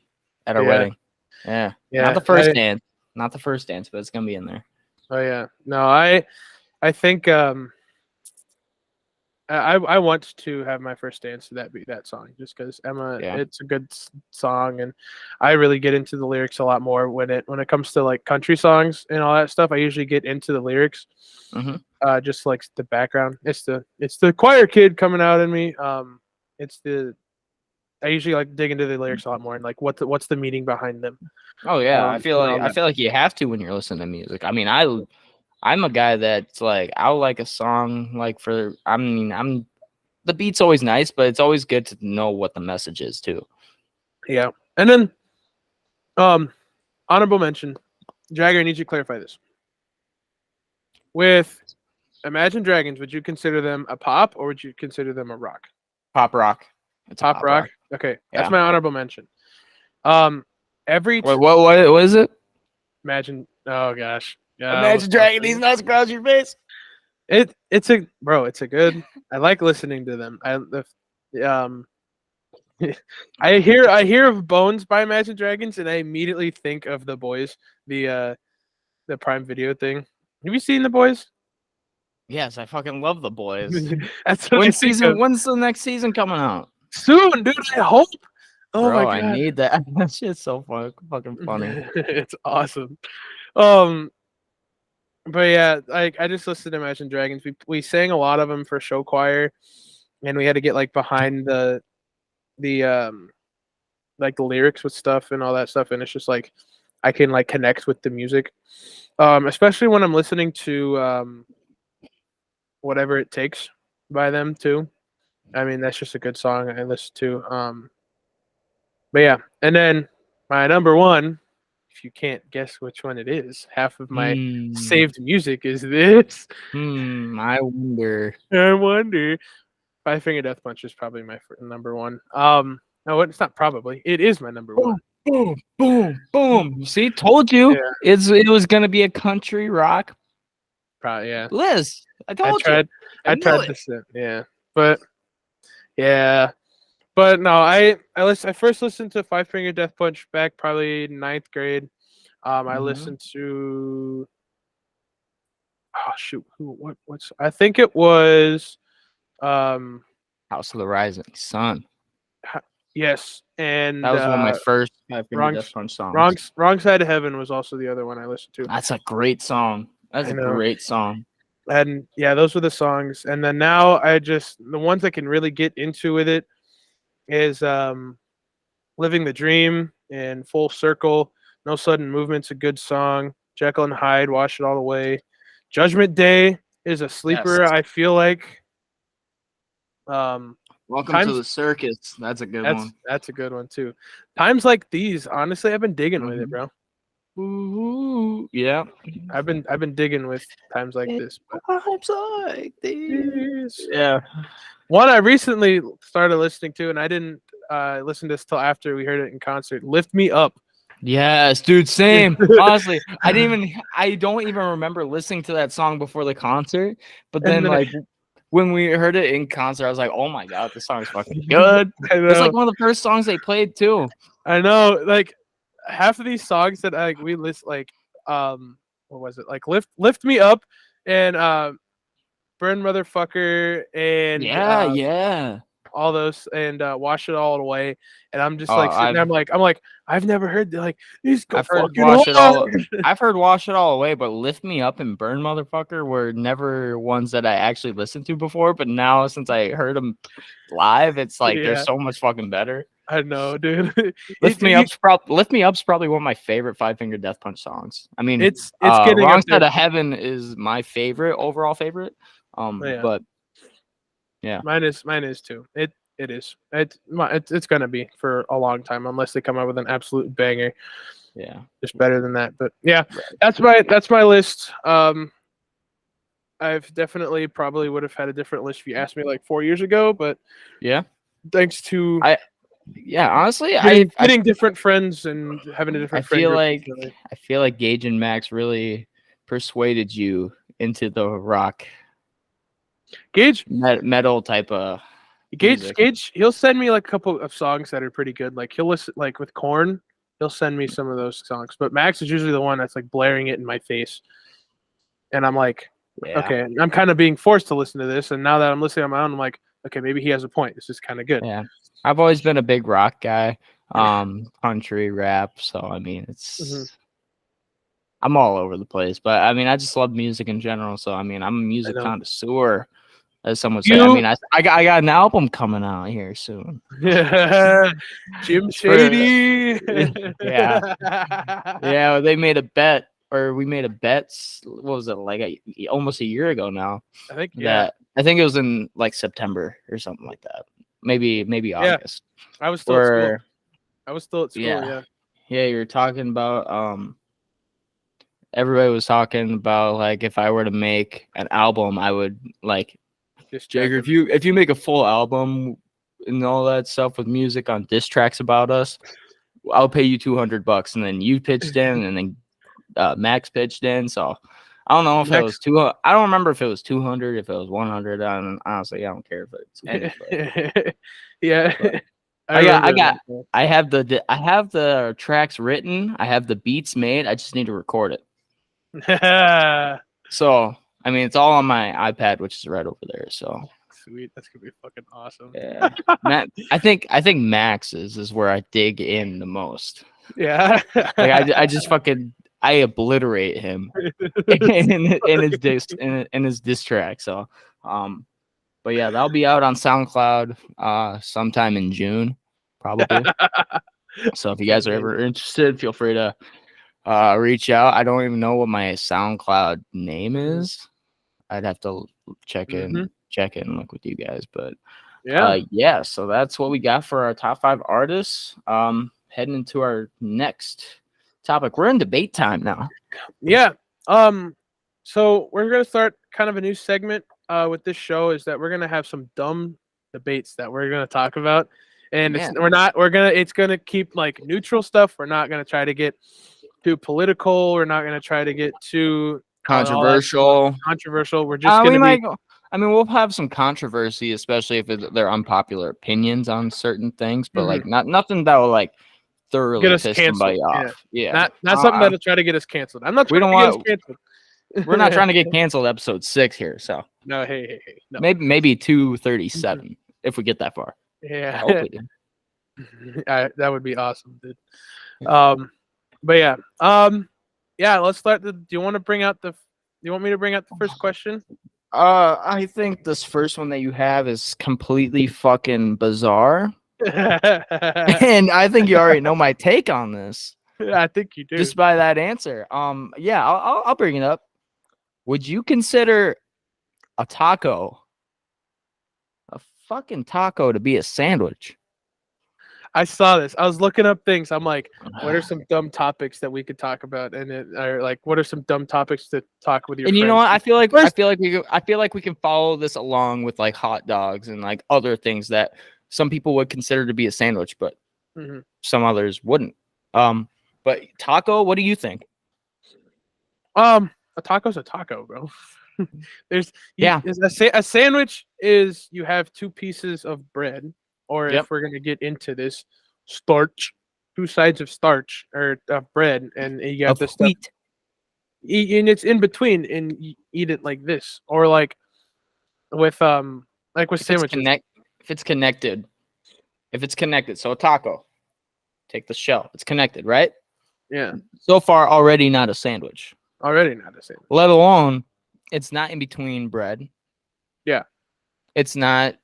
at our yeah, wedding. Yeah. Not yeah. the first dance. Not the first dance, but it's gonna be in there. Oh yeah. No, I think I want to have my first dance to that be that song just because Emma, Yeah. it's a good song, and I really get into the lyrics a lot more when it comes to like country songs and all that stuff. I usually get into the lyrics, Mhm. just like the background. It's the choir kid coming out in me. It's the I usually like dig into the lyrics a lot more and like what's the meaning behind them. Oh yeah, I feel And like all I that. feel like you have to when you're listening to music. I mean, I'm a guy that's like I'll like a song like for I mean, I'm the beat's always nice, but it's always good to know what the message is too. Yeah, and then um, honorable mention, Jagger. I need you to clarify this. With Imagine Dragons, would you consider them a pop or would you consider them a rock? Pop rock. It's a Pop pop rock. rock. Okay, that's Yeah. my honorable mention. Um, every t- What is it? Imagine. Oh gosh. Yeah. Imagine dragging these nuts across your face. It's a bro. It's a good. I like listening to them. Um. I hear of Bones by Imagine Dragons and I immediately think of The Boys, the Prime Video thing. Have you seen The Boys? Yes, I fucking love the boys. That's what I think of. When's the next season coming out? Soon, dude. I hope. Oh my Bro, I god. need that. That shit's so fucking funny. It's awesome. Um, but yeah, I just listened to Imagine Dragons. We sang a lot of them for show choir, and we had to get like behind the like the lyrics with stuff and all that stuff, and it's just like I can like connect with the music, especially when I'm listening to Whatever It Takes by them too. I mean, that's just a good song I listen to. But yeah, and then my number one, if you can't guess which one it is, half of my Hmm. saved music is this. I wonder. I wonder. Five Finger Death Punch is probably my number one. No, it's not probably. It is my number one. Boom, boom, boom, boom. See, told you. Yeah, It was gonna be a country rock probably. Yeah, list. I I told you. tried. I I knew tried it. this. Yeah, but yeah, but no. I first listened to Five Finger Death Punch back probably ninth grade. I Mhm. listened to shoot, what's I think it was House of the Rising Sun. yes, That and was one of my first Five Finger wrong Death Punch songs. wrong side of heaven was also the other one I listened to. That's a great song. That's I a know. great song. And yeah, those were the songs. And then now the ones I can really get into with it is Living the Dream and Full Circle. No Sudden Movement's a good song. Jekyll and Hyde, Wash It All Away. Judgment Day is a Yes. sleeper, I feel like. Welcome to Times the circus. That's a good one. that's a good one too. Times like these, honestly, I've been digging with it, Mhm. bro. Ooh, yeah. I've been digging with times like It this. But vibes like this. yes. Yeah. One I recently started listening to, and I didn't listen to this till after we heard it in concert. Lift Me Up. Yes, dude, same. Honestly, I don't even remember listening to that song before the concert, but And then then like when we heard it in concert, I was like, "Oh my god, this song is fucking good." I It's like know, one of the first songs they played too. I know, like half of these songs that like we list, like what was it? Like Lift Me Up, and Burn Motherfucker, and Yeah, yeah. all those, and Wash It All Away. And I'm just Oh, like sitting there. I'm like, I've never heard that. Like these go I've heard fucking Wash It All. hard. I've heard Wash It All Away, but Lift Me Up and Burn Motherfucker were never ones that I actually listened to before. But now since I heard them live, it's like they're Yeah, so much fucking better. I know, dude. Lift Me Up's probably one of my favorite Five Finger Death Punch songs. I mean, It's getting Wrong up Side there. of Heaven is my favorite overall favorite. Yeah. But yeah, Mine is too. It is. It's gonna be for a long time unless they come out with an absolute banger. yeah. Just better than that. But yeah, Right. that's my list. I've definitely probably would have had a different list if you asked me like 4 years ago, but Yeah. thanks to Honestly, getting different friends and having a I different friend feel group. like Gage and Max really persuaded you into the rock Gage, metal type of music. Gage, he'll send me like a couple of songs that are pretty good. Like he'll listen, like with Korn, he'll send me some of those songs. But Max is usually the one that's like blaring it in my face, and I'm like, Yeah. okay, I'm kind of being forced to listen to this. And now that I'm listening on my own, I'm like, okay, maybe he has a point. This is kind of good. Yeah. I've always been a big rock guy, country rap. So I mean, I'm all over the place. But I mean, I just love music in general. So I mean, I'm a music connoisseur, as some would say. I mean, I got an album coming out here soon. Jim Shady. Yeah. Yeah, they made a bet, or we made a bet. What was it, like almost a year ago now? I think, yeah. I think it was in like September or something like that. Maybe August. I was still at school. Yeah. Yeah, you were talking about everybody was talking about like if I were to make an album, I would like Jagger, if you make a full album and all that stuff with music on diss tracks about us, I'll pay you $200. And then you pitched in, and then Max pitched in. So I don't know if it was 200. I don't remember if it was 200, if it was 100. Honestly, I don't care if it's anything. Yeah. I have the tracks written. I have the beats made. I just need to record it. So I mean, it's all on my iPad, which is right over there. So sweet, that's gonna be fucking awesome. Yeah, Matt, I think Max's is where I dig in the most. Yeah, like I just I obliterate him in his diss track. So, but yeah, that'll be out on SoundCloud sometime in June, probably. So if you guys are ever interested, feel free to reach out. I don't even know what my SoundCloud name is. I'd have to check in look with you guys, but yeah, so that's what we got for our top 5 artists. Heading into our next topic, we're in debate time now. So we're gonna start kind of a new segment with this show, is that we're gonna have some dumb debates that we're gonna talk about, and it's gonna keep like neutral stuff. We're not gonna try to get too political. We're not gonna try to get too controversial. We're just gonna we'll have some controversy, especially if they're unpopular opinions on certain things, but like nothing that will like thoroughly piss somebody off. Yeah. Not something that'll try to get us canceled. I'm not trying to get us canceled. We're not trying to get canceled episode 6 here, so no, hey. No. Maybe 237 if we get that far. Yeah. I hope we do. That would be awesome, dude. But yeah. Let's start. Do you want me to bring out the first question? I think this first one that you have is completely fucking bizarre. And I think you already know my take on this. I think you do. Just by that answer. Yeah, I'll bring it up. Would you consider a fucking taco to be a sandwich? I saw this. I was looking up things. I'm like, what are some dumb topics that we could talk about? And what are some dumb topics to talk with your friends? And you know what? I feel like we can follow this along with like hot dogs and like other things that some people would consider to be a sandwich, but some others wouldn't. But taco, what do you think? A taco's a taco, bro. A sandwich is you have 2 pieces of bread, or if we're gonna get into this, starch, 2 sides of starch or of bread, and you got this wheat, and it's in between, and you eat it like this, or like with sandwiches. If it's connected, so a taco, take the shell, it's connected, right? Yeah. So far, already not a sandwich. Already not a sandwich. Let alone, it's not in between bread. Yeah. It's not.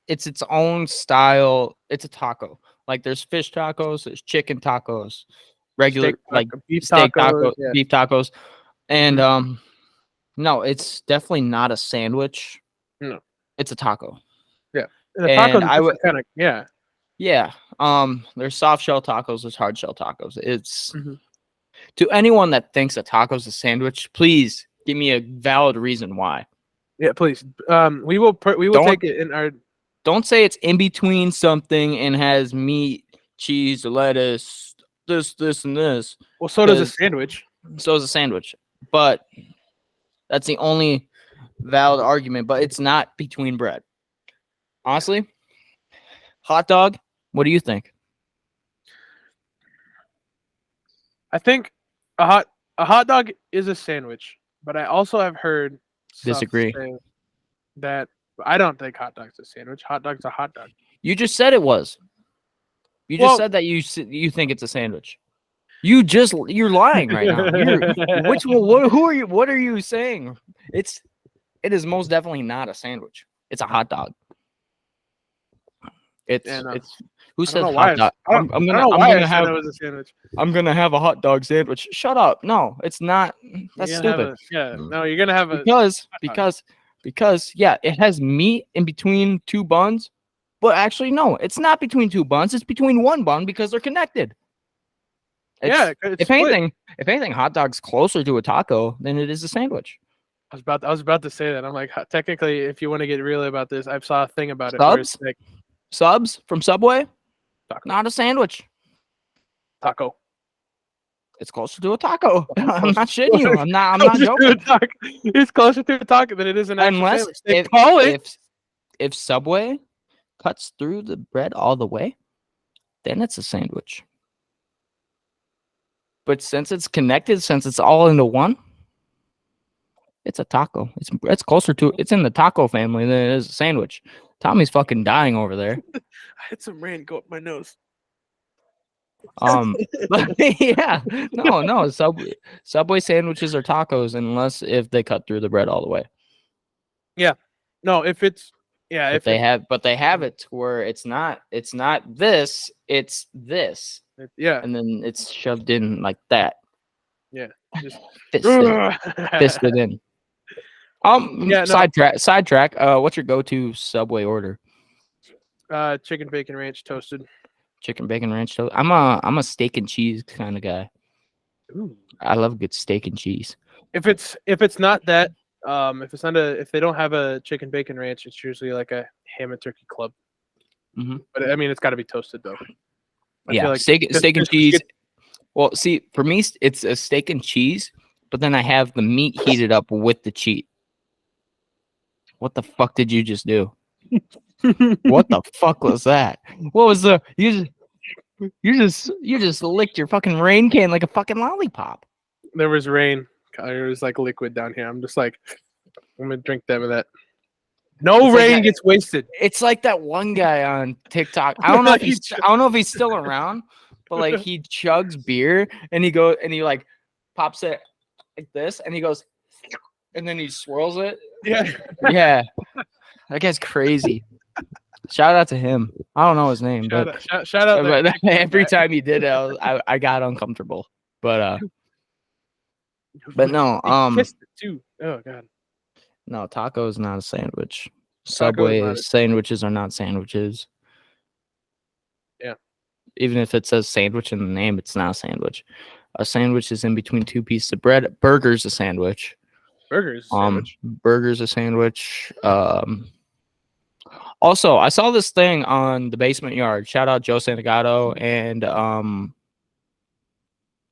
It's its own style. It's a taco. Like there's fish tacos, there's chicken tacos, regular beef tacos, and no, it's definitely not a sandwich. No, it's a taco. Yeah, and I would kind of yeah. There's soft shell tacos, there's hard shell tacos. It's to anyone that thinks a taco is a sandwich, please give me a valid reason why. Yeah, please. We will Don't take it in our. don't say it's in between something and has meat, cheese, lettuce, this, and this. Well, so does a 'Cause sandwich. so is a sandwich, but that's the only valid argument. But it's not between bread. Honestly, hot dog. What do you think? I think a hot dog is a sandwich, but I also have heard stuff Disagree. say that I don't think hot dog's a sandwich. Hot dog's a hot dog. You just said it was. You just Well- said that you think it's a sandwich. You're lying right now. Which one? Who are you? What are you saying? It is most definitely not a sandwich. It's a hot dog. It's Yeah, no. it's who I says don't know why hot dog? I don't know why I said it was a sandwich. I'm gonna have a hot dog sandwich. Shut up. No, it's not. That's You're gonna stupid. have no, you're gonna have a Because yeah, it has meat in between two buns, but actually no, it's not between two buns. It's between one bun because they're connected. it's If split. anything, hot dog's closer to a taco than it is a sandwich. I was about to say that. I'm like, technically, if you want to get real about this, I saw a thing about it. Where it's Subs? like Subs from Subway, taco. not a sandwich. Taco. It's closer to a taco. I'm not shitting you. I'm not joking. It's closer to a taco than it is an actual Unless sandwich. They call it. if Subway cuts through the bread all the way, then it's a sandwich. But since it's connected, since it's all into one, it's a taco. It's closer to it's in the taco family than it is a sandwich. Tommy's fucking dying over there. I had some rain go up my nose. But yeah, no. Subway sandwiches are tacos unless if they cut through the bread all the way. No, if it's But they have it to where it's not this, it's this. yeah, And then it's shoved in like that. yeah. Just Fisted in. Yeah, no. Sidetrack. What's your go-to Subway order? Chicken bacon ranch toasted. Chicken bacon ranch toast. I'm a steak and cheese kind of guy. Ooh. I love good steak and cheese. If it's not that, if they don't have a chicken bacon ranch, it's usually like a ham and turkey club. Mhm. But I mean, it's got to be toasted though. I Yeah, feel like steak and just cheese. get- Well, see, for me, it's a steak and cheese, but then I have the meat heated up with the cheese. What the fuck did you just do? What the fuck was that? What was the you just licked your fucking rain can like a fucking lollipop. There was rain. There was like liquid down here. I'm just like, I'm gonna drink them of that. No It's like rain that- gets wasted. It's like that one guy on TikTok. I don't know if he's still around, but like he chugs beer and he like pops it like this and he goes and then he swirls it. Yeah. Yeah. That guy's crazy. Shout out to him. I don't know his name, Shout but out. but every time he did it, I got uncomfortable. But no, He kissed it too. Oh god. no, taco is not a sandwich. Taco is not Subway a- sandwiches are not sandwiches. Yeah. Even if it says sandwich in the name, it's not a sandwich. A sandwich is in between two pieces of bread. Burger's a sandwich. Burgers. Sandwich. Burger's a sandwich. Also, I saw this thing on the Basement Yard. Shout out Joe Santagato and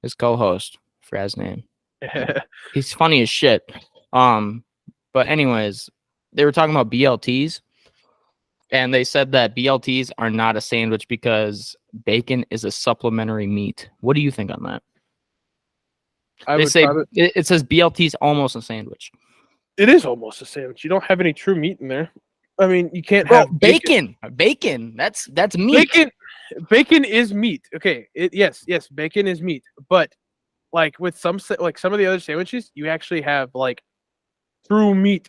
his co-host. For his name. He's funny as shit. But anyways, they were talking about BLTs, and they said that BLTs are not a sandwich because bacon is a supplementary meat. What do you think on that? They say it says BLT's almost a sandwich. It is almost a sandwich. You don't have any true meat in there. I mean, you can't Bro, have bacon. Bacon. That's meat. Bacon is meat. Okay. Yes, bacon is meat. But like with some of the other sandwiches, you actually have like true meat,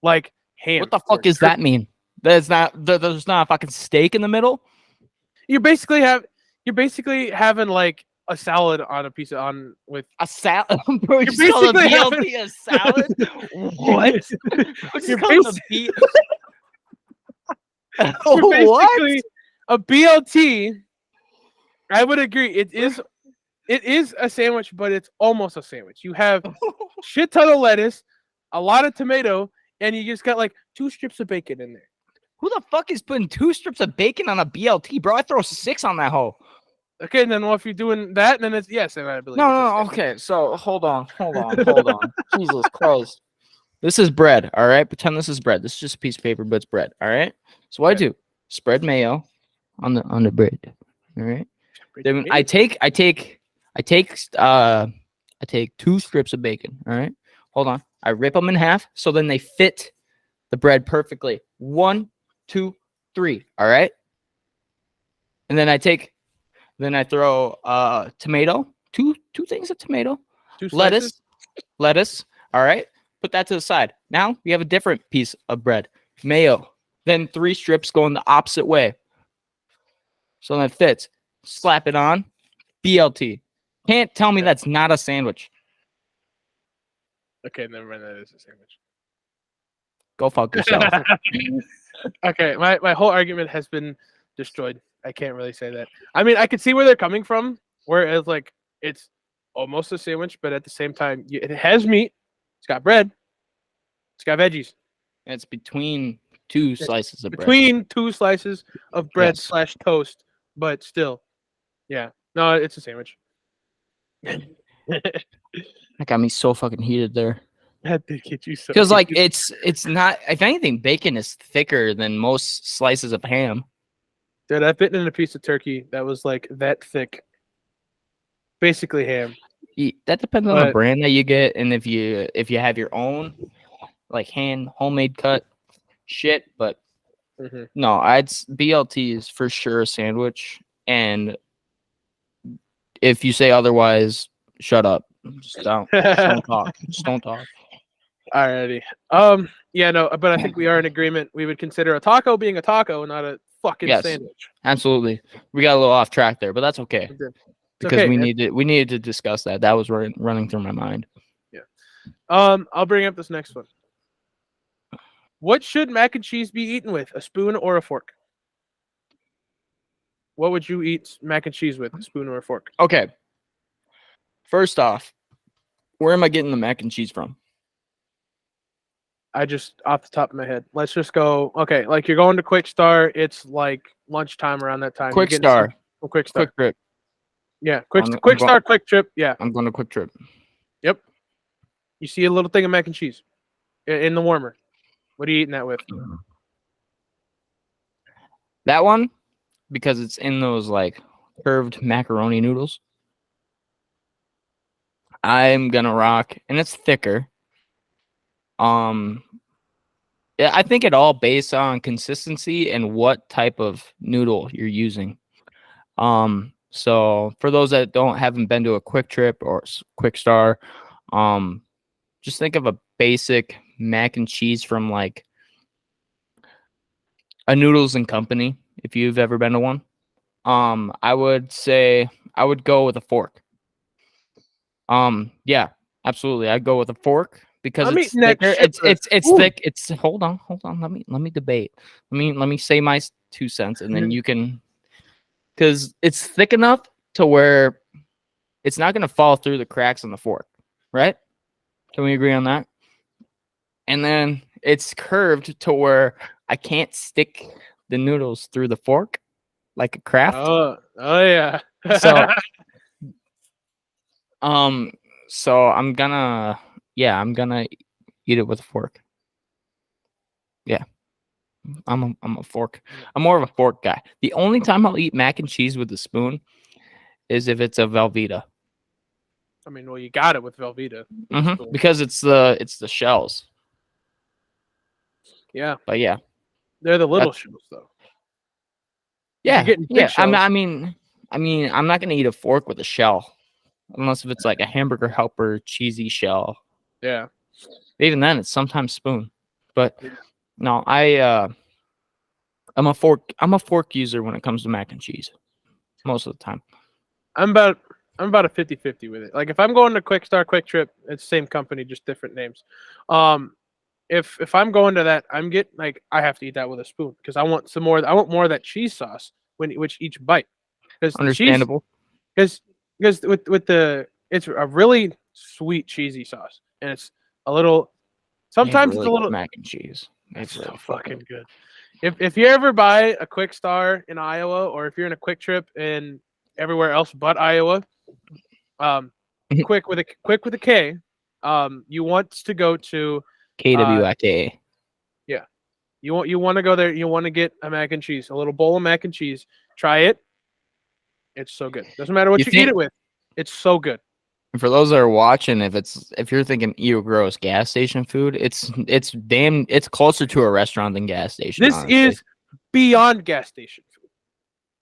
like ham. What the fuck does that mean? There's not a fucking steak in the middle. You're basically having like a salad on a piece of with a salad. Bro, you basically call a BLT a salad? What? You're basically what? A BLT. I would agree. It is a sandwich, but it's almost a sandwich. You have shit ton of lettuce, a lot of tomato, and you just got like 2 strips of bacon in there. Who the fuck is putting 2 strips of bacon on a BLT, bro? I throw 6 on that hoe. Okay, and then well, if you're doing that, then it's yes, and I believe No, it's a no, sandwich. okay. So hold on. Jesus Christ. This is bread, all right? Pretend this is bread. This is just a piece of paper, but it's bread, all right? So what I Okay. do, spread mayo on the bread, all right? Then I take 2 strips of bacon, all right? Hold on. I rip them in half so then they fit the bread perfectly. 1, 2, 3, all right? And then I throw tomato, two things of tomato, 2 slices. lettuce, all right? Put that to the side. Now we have a different piece of bread, mayo. Then 3 strips going the opposite way. So that fits. Slap it on. BLT. Can't tell me Okay. that's not a sandwich. Okay, never mind. That is a sandwich. Go fuck yourself. Okay, my whole argument has been destroyed. I can't really say that. I mean, I could see where they're coming from, where it's like it's almost a sandwich, but at the same time, it has meat. It's got bread. It's got veggies. It's between 2 slices of bread. Between 2 slices of bread Yes. / toast, but still, yeah. No, it's a sandwich. That got me so fucking heated there. That did get you so. Because like it's not. If anything, bacon is thicker than most slices of ham. Dude, I've bitten in a piece of turkey that was like that thick. Basically ham. That depends on the But brand that you get, and if you have your own like homemade cut shit. But no, BLT is for sure a sandwich, and if you say otherwise, shut up. Just don't talk. Just don't talk. Alrighty. Yeah, no, but I think we are in agreement. We would consider a taco being a taco, not a fucking Yes. sandwich. Absolutely. We got a little off track there, but that's okay. Because okay, we man. needed to discuss that. That was running through my mind. Yeah. I'll bring up this next one. What should mac and cheese be eaten with? A spoon or a fork? What would you eat mac and cheese with? A spoon or a fork? Okay. First off, where am I getting the mac and cheese from? I just off the top of my head. Let's just go. Okay, like you're going to Quick Star. It's like lunchtime around that time. Quick Star. Quick Star. Quick Trip. Yeah, Quick Star, Quick Trip. Yeah. I'm going to Quick Trip. Yep. You see a little thing of mac and cheese in the warmer. What are you eating that with? That one, because it's in those like curved macaroni noodles. I'm gonna rock, and it's thicker. Yeah, I think it all based on consistency and what type of noodle you're using. So for those that haven't been to a Quick Trip or Quick Star, just think of a basic mac and cheese from like a Noodles and Company, if you've ever been to one. I would say I would go with a fork. Yeah, absolutely. I'd go with a fork because I'm it's eating that thicker. shit It's Ooh. thick. It's hold on. Let me debate. Let me say my 2 cents, and then you can, because it's thick enough to where it's not gonna fall through the cracks on the fork, right? Can we agree on that? And then it's curved to where I can't stick the noodles through the fork like a craft. Oh yeah. So I'm gonna eat it with a fork. Yeah. I'm a fork. I'm more of a fork guy. The only time I'll eat mac and cheese with a spoon is if it's a Velveeta. I mean, well, you got it with Velveeta. Because it's the shells. Yeah. But yeah. They're the little shells though. Yeah. You're getting big shells. I mean, I'm not gonna eat a fork with a shell. Unless if it's like a hamburger helper cheesy shell. Yeah. Even then it's sometimes spoon. But no, I'm a fork user when it comes to mac and cheese. Most of the time. I'm about a 50-50 with it. Like if I'm going to Quick Star, Quick Trip, it's same company, just different names. If I'm going to that, I'm getting like I have to eat that with a spoon because I want more of that cheese sauce which each bite. Understandable. Because with the it's a really sweet cheesy sauce and it's a little They have Sometimes it's really a good little. mac and cheese. They have That's really so fucking good. good. If you ever buy a Quick Star in Iowa, or if you're in a Quick Trip in everywhere else but Iowa, um, quick with a K, you want to go to, KWIK. yeah, you want to go there. You want to get a mac and cheese, a little bowl of mac and cheese. Try it. It's so good. Doesn't matter what You you eat think it with. It's so good. for those that are watching, if you're thinking ew gross gas station food, it's closer to a restaurant than gas station, This honestly. is beyond gas station food.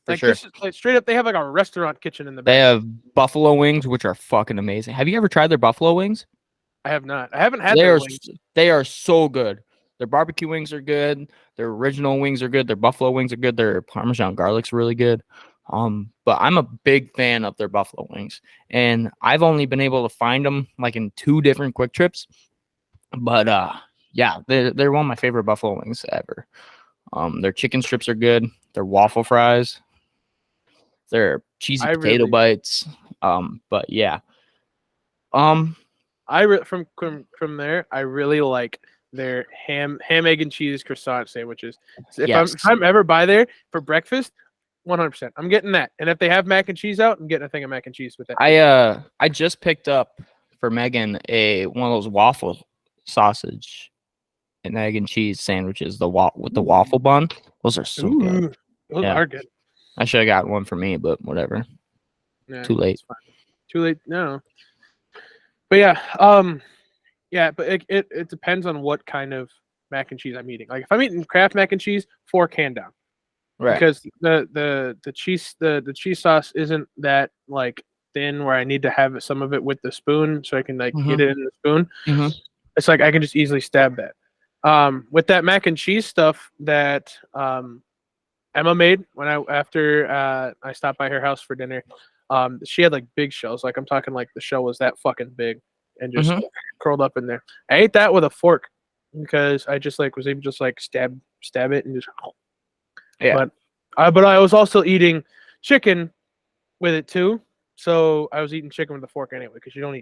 For Like sure. this is like straight up. They have like a restaurant kitchen in the They back. have buffalo wings, which are fucking amazing. Have you ever tried their buffalo wings? I have not. I haven't had They their are wings. they are so good. Their barbecue wings are good. Their original wings are good. Their buffalo wings are good. Their Parmesan garlic's really good. But I'm a big fan of their buffalo wings, and I've only been able to find them like in 2 different Quick Trips. But yeah, they're one of my favorite buffalo wings ever. Their chicken strips are good. Their waffle fries, their cheesy I potato really, bites. But yeah. Um, from there, I really like their ham, egg, and cheese croissant sandwiches. So yes. if I'm ever by there for breakfast, 100%, I'm getting that. And if they have mac and cheese out, I'm getting a thing of mac and cheese with that. I just picked up for Megan one of those waffle sausage and egg and cheese sandwiches, with the waffle bun. Those are so good. Ooh, those Yeah. are good. I should have got one for me, but whatever. Yeah, Too late. it's fine. Too late. No. But yeah, but it depends on what kind of mac and cheese I'm eating. Like if I'm eating Kraft mac and cheese, 4 can down. Right. Because the cheese sauce isn't that like thin where I need to have some of it with the spoon so I can like get it in the spoon. Mhm. It's like I can just easily stab that. With that mac and cheese stuff that Emma made after I stopped by her house for dinner, she had like big shells. Like I'm talking like the shell was that fucking big and just curled up in there. I ate that with a fork because I just like was able to just like stab it and just. Yeah. But I was also eating chicken with it too. So I was eating chicken with a fork anyway because you don't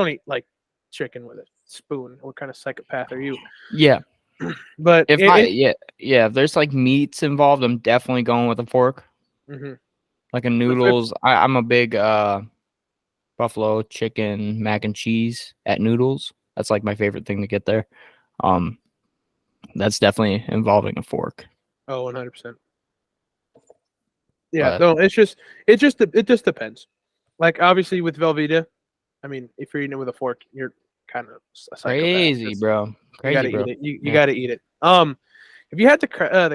eat like chicken with a spoon. What kind of psychopath are you? Yeah. But if there's like meats involved, I'm definitely going with a fork. mhm. Like a noodles. I'm a big buffalo chicken mac and cheese at Noodles. That's like my favorite thing to get there. That's definitely involving a fork. Oh, 100%. Yeah, But no, it just depends. Like obviously with Velveeta, I mean, if you're eating it with a fork, you're kind of a psychopath. crazy, bro. You gotta Bro. eat it. You gotta eat it. Have you had the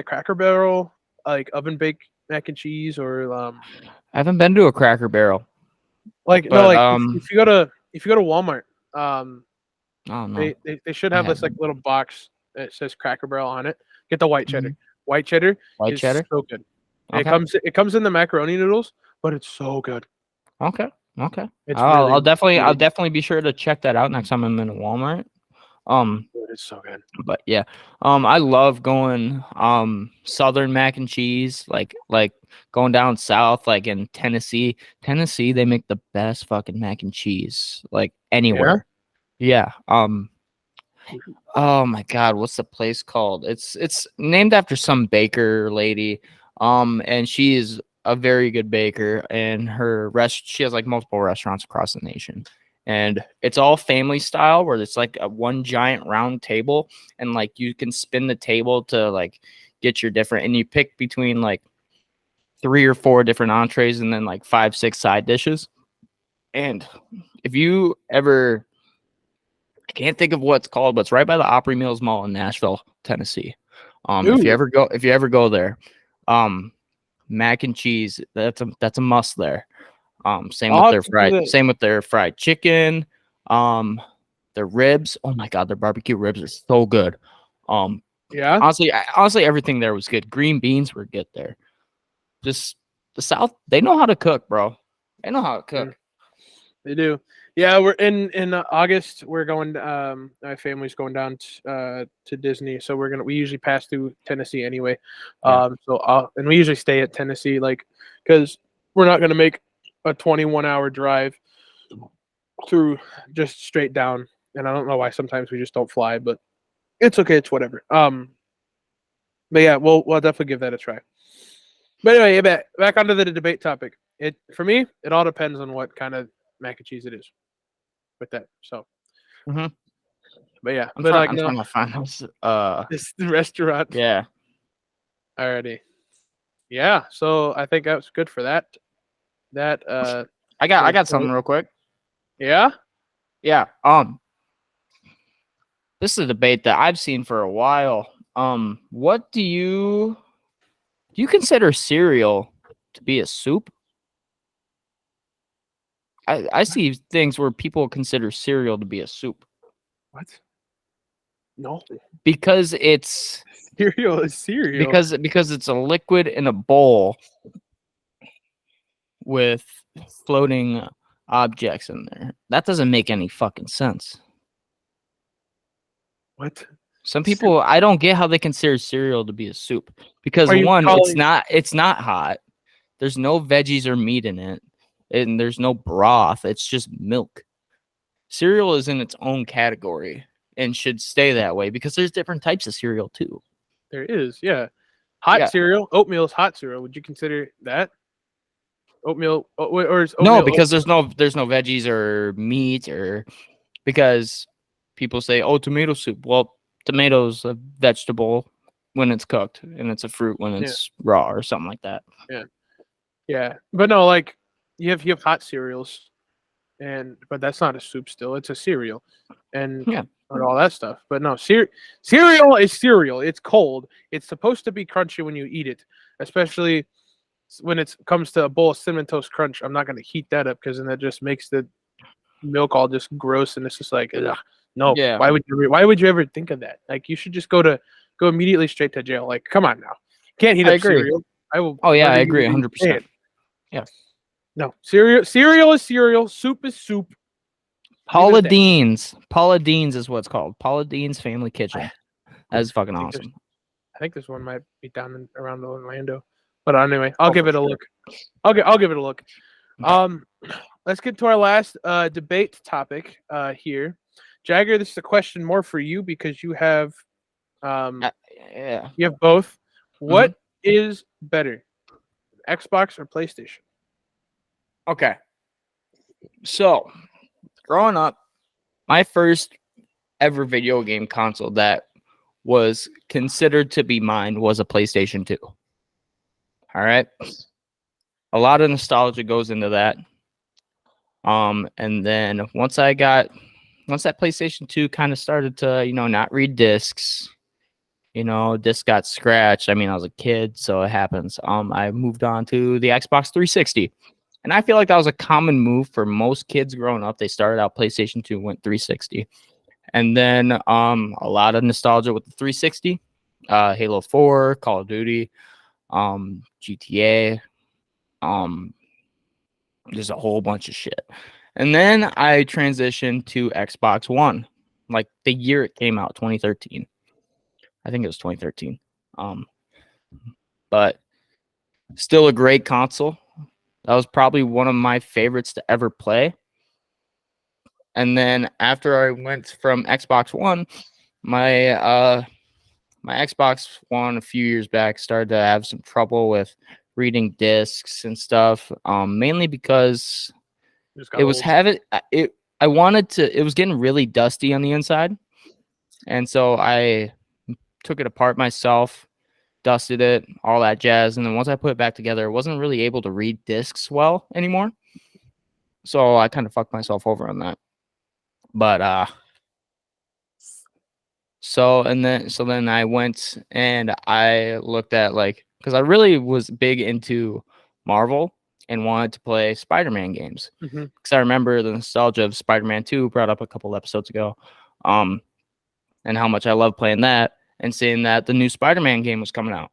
Cracker Barrel like oven baked mac and cheese or I haven't been to a Cracker Barrel. like But, no like if you go to Walmart, oh no. they should I have this like haven't. little box that says Cracker Barrel on it. Get the white cheddar. Mhm. White cheddar White is cheddar? so good. Okay. It comes in the macaroni noodles, but it's so good. Okay. It's I'll really definitely be sure to check that out next time I'm in a Walmart. it's so good. But yeah. I love going southern mac and cheese, like going down south, like in Tennessee. Tennessee, they make the best fucking mac and cheese, like anywhere. Yeah. Oh my God, what's the place called? It's named after some baker lady. And she is a very good baker, and she has like multiple restaurants across the nation. And it's all family style where it's like a one giant round table, and like you can spin the table to like get your different, and you pick between like 3 or 4 different entrees and then like 5, 6 side dishes. And if you ever, I can't think of what it's called, but it's right by the Opry Mills Mall in Nashville, Tennessee. If you ever go there, mac and cheese, that's a must there. Same with their fried chicken, their ribs. Oh my God, their barbecue ribs are so good. Yeah. Honestly, everything there was good. Green beans were good there. Just the South, they know how to cook, bro. They know how to cook. They do. Yeah, we're in August. We're going. My family's going down to Disney, so we usually pass through Tennessee anyway. Yeah. And we usually stay at Tennessee, like, because we're not gonna make a 21-hour drive through just straight down. And I don't know why sometimes we just don't fly, but It's okay. It's whatever. But yeah, we'll definitely give that a try. But anyway, yeah, back onto the debate topic. It for me, it all depends on what kind of mac and cheese it is. With that, so. Mm-hmm. But yeah, I'm but trying. like I'm no, trying to find this. this the restaurant Yeah. already. Yeah, so I think that's good for that. That I got something real quick. yeah. Yeah. This is a debate that I've seen for a while. What do you consider cereal to be a soup? I see things where people consider cereal to be a soup What? No, because it's cereal is cereal. because it's a liquid in a bowl with floating objects in there. That doesn't make any fucking sense. What? Some people, I don't get how they consider cereal to be a soup because Are you one, calling- it's not hot. There's no veggies or meat in it, and there's no broth. It's just milk. Cereal is in its own category and should stay that way because there's different types of cereal too. There is, yeah. Hot Yeah. cereal, oatmeal is hot cereal. Would you consider that oatmeal, or is No, oatmeal because oatmeal? there's no veggies or meat or because people say, "Oh, tomato soup." Well, tomato's a vegetable when it's cooked, and it's a fruit when it's raw or something like that. Yeah, but no, like you have hot cereals, but that's not a soup. Still, it's a cereal, and Yeah. all that stuff. But no, cereal is cereal. It's cold. It's supposed to be crunchy when you eat it, especially when it comes to a bowl of cinnamon toast crunch. I'm not going to heat that up because then that just makes the milk all just gross, and it's just like, ugh, no. Yeah. Why would you ever think of that? Like, you should just go immediately straight to jail. Like, come on now, can't heat I up agree. cereal. I will. Oh yeah, I murder you agree if you 100%. can. Yeah. No, cereal is cereal. Soup is soup. Paula Dean's is what it's called. Paula Dean's Family Kitchen. That is fucking awesome. I think this one might be down around Orlando, but anyway, I'll Oh, give for it a sure. look. I'll give it a look. Okay. Let's get to our last debate topic here. Jagger, this is a question more for you because you have Yeah. you have both. What is better, Xbox or PlayStation? Okay. So, growing up, my first ever video game console that was considered to be mine was a PlayStation 2. All right. A lot of nostalgia goes into that. And then once that PlayStation 2 kind of started to, not read discs, disc got scratched. I mean, I was a kid, so it happens. I moved on to the Xbox 360. And I feel like that was a common move for most kids growing up. They started out PlayStation 2, went 360. And then a lot of nostalgia with the 360, Halo 4, Call of Duty, GTA, there's a whole bunch of shit. And then I transitioned to Xbox One, like the year it came out, 2013. I think it was 2013. But still a great console. That was probably one of my favorites to ever play. And then after I went from Xbox One, my Xbox One a few years back started to have some trouble with reading discs and stuff. Mainly because it was it was getting really dusty on the inside. And so I took it apart myself, dusted it, all that jazz. And then once I put it back together, I wasn't really able to read discs well anymore. So I kind of fucked myself over on that. But so then I went and I looked at because I really was big into Marvel and wanted to play Spider-Man games. Because I remember the nostalgia of Spider-Man 2 brought up a couple episodes ago. And how much I love playing that and seeing that the new Spider-Man game was coming out.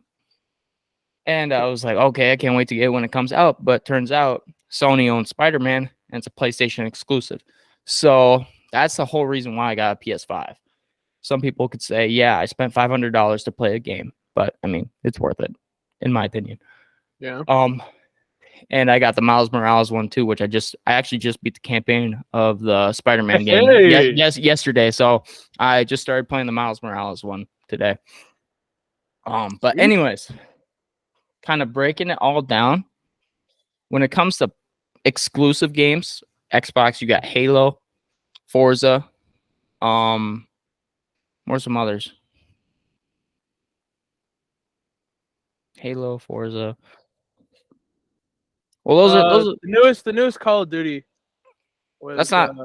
And I was like, okay, I can't wait to get it when it comes out. But turns out Sony owns Spider-Man and it's a PlayStation exclusive. So that's the whole reason why I got a PS5. Some people could say, yeah, I spent $500 to play a game, but I mean, it's worth it, in my opinion. Yeah. And I got the Miles Morales one too, which I actually just beat the campaign of the Spider-Man game Hey, yesterday. So I just started playing the Miles Morales one today. But sweet. anyways, kind of breaking it all down. When it comes to exclusive games, Xbox, you got Halo, Forza, where's some others? Halo, Forza. Well, The newest Call of Duty that's was not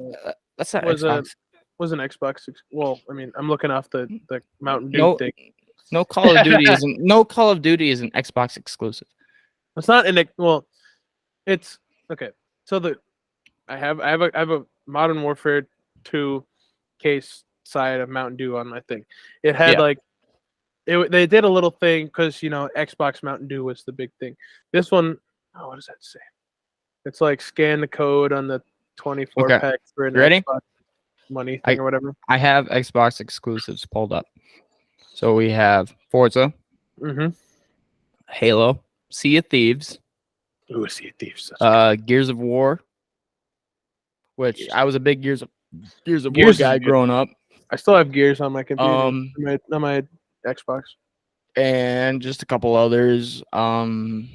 that's not was a Xbox. was an Xbox. Well, I mean, I'm looking off the Mountain Dew No, thing. no Call of Duty is an Xbox exclusive. It's not in it. Well, it's okay. So I have a Modern Warfare 2 case side of Mountain Dew on my thing. It had Yeah. they did a little thing because Xbox Mountain Dew was the big thing. This one, oh, what does that say? It's like scan the code on the 24 Okay. pack for an You ready? Xbox money thing or whatever. I have Xbox exclusives pulled up. So we have Forza, Mm-hmm. Halo, Sea of Thieves, Ooh, Sea of Thieves. Gears of War, which Gears. I was a big Gears of War Gears is guy good. growing up. I still have Gears on my computer, Um, on my Xbox. and just a couple others. I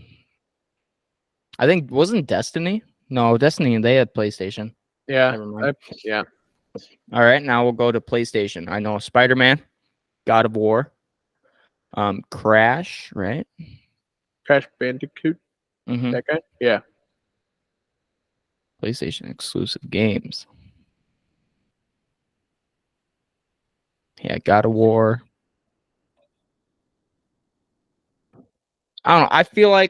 think wasn't Destiny? No, Destiny. They had PlayStation. Yeah, Never mind. yeah. All right, now we'll go to PlayStation. I know Spider-Man, God of War, Crash, right? Crash Bandicoot. Mm-hmm. That guy. Yeah. PlayStation exclusive games. Yeah, God of War. I don't know.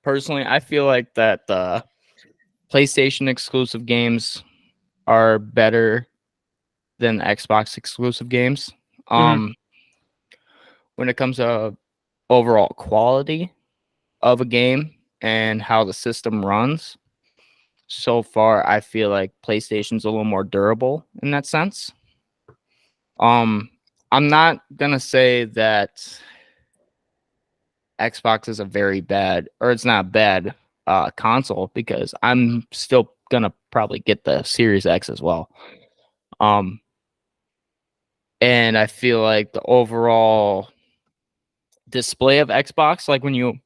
Personally, I feel like that the PlayStation exclusive games are better than Xbox exclusive games. Mhm. When it comes to overall quality of a game and how the system runs, so far I feel like PlayStation's a little more durable in that sense. I'm not gonna say that Xbox is a very bad, or it's not bad console, because I'm still gonna probably get the Series X as well. And I feel like the overall display of Xbox, like when you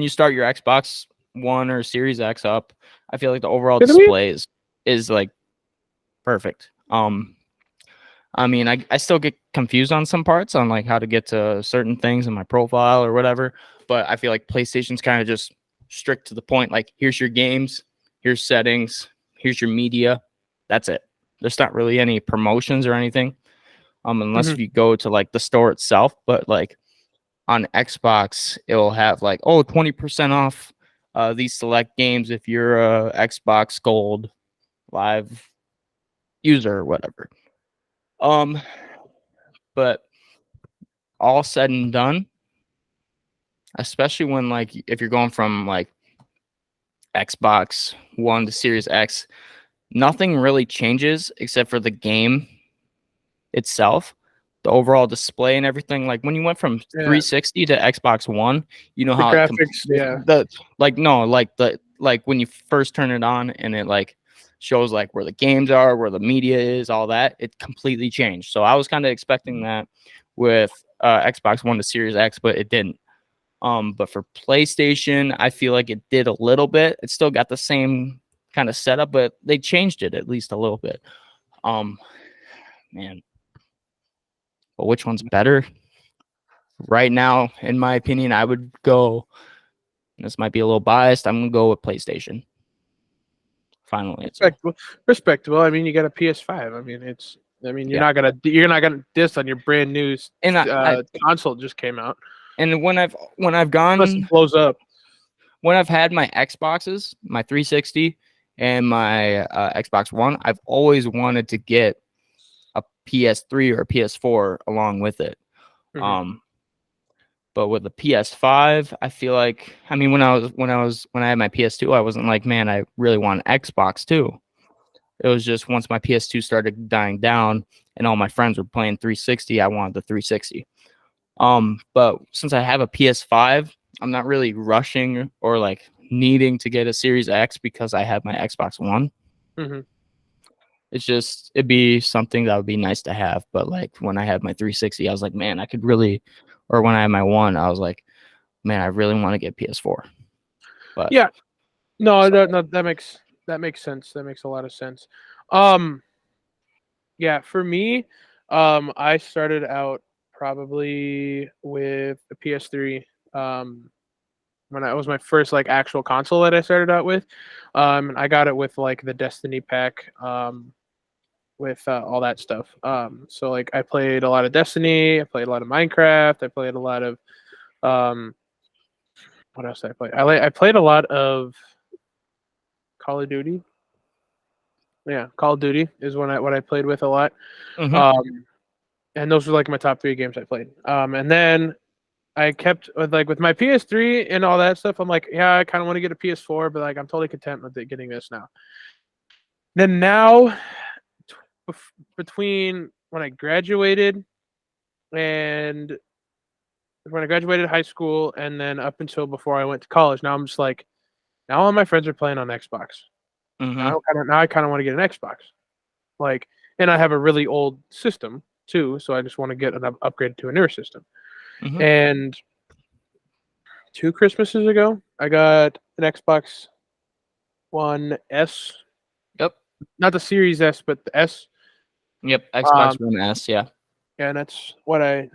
start your Xbox One or Series X up, I feel like the overall display is like perfect. I mean, I still get confused on some parts on like how to get to certain things in my profile or whatever, but I feel like PlayStation's kind of just strict to the point. Like, here's your games, here's settings, here's your media. That's it. There's not really any promotions or anything, unless if you go to like the store itself. But like on Xbox, it will have like, 20% off these select games if you're a Xbox Gold Live user or whatever. But all said and done, especially when like if you're going from like Xbox One to Series X, nothing really changes except for the game itself, the overall display and everything. Like when you went from 360 to Xbox One, you know The how graphics, like when you first turn it on and it like shows like where the games are, where the media is, all that, it completely changed. So I was kind of expecting that with Xbox One to Series X, but it didn't. But for PlayStation, I feel like it did a little bit. It still got the same kind of setup, but they changed it at least a little bit. Man, but which one's better? Right now, in my opinion, I would go. This might be a little biased. I'm gonna go with PlayStation. Final answer. Respectable. I mean, you got a PS5. I mean, you're not gonna diss on your brand new console that just came out. And when I've gone, unless it blows up. When I've had my Xboxes, my 360 and my Xbox One, I've always wanted to get a PS3 or a PS4 along with it. Mm-hmm. But with the PS5, I feel like, I mean, when I had my PS2, I wasn't like, man, I really want an Xbox too. It was just once my PS2 started dying down and all my friends were playing 360, I wanted the 360. But since I have a PS5, I'm not really rushing or like needing to get a Series X because I have my Xbox One. Mm-hmm. It's just it'd be something that would be nice to have. But like when I had my 360, I was like, man, I could really. Or when I had my one, I was like, man, I really want to get PS4. But Yeah. No, so, no, that makes sense. That makes a lot of sense. Um, yeah, for me, I started out probably with the PS3. When I was my first like actual console that I started out with. And I got it with like the Destiny pack, with all that stuff. So like I played a lot of Destiny, I played a lot of Minecraft, I played a lot of um, what else did I play? I played a lot of Call of Duty. Yeah, Call of Duty is what I played with a lot. mhm, Um, and those were like my top three games I played. And then I kept with my PS3 and all that stuff. I'm like, yeah, I kind of want to get a PS4, but like I'm totally content with getting this now. Then now, between and when I graduated high school and then up until before I went to college, now I'm just like, now all my friends are playing on Xbox. mhm, Now I kind of want to get an Xbox. Like, and I have a really old system too, so I just want to get an upgrade to a newer system. mhm. And 2 Christmases ago, I got an Xbox One S, Yep, not the Series S, but the S. yep. Um, Xbox One S, yeah. and that's what I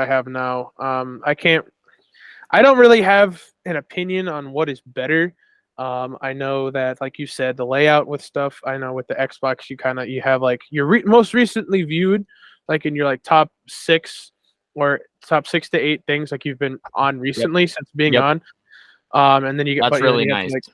have now. I don't really have an opinion on what is better. I know that, like you said, the layout with stuff. I know with the Xbox, you have like your most recently viewed, like in your like top six or top 6 to 8 things like you've been on Yep, recently since being yep. on. And then That's then really you have to nice. like,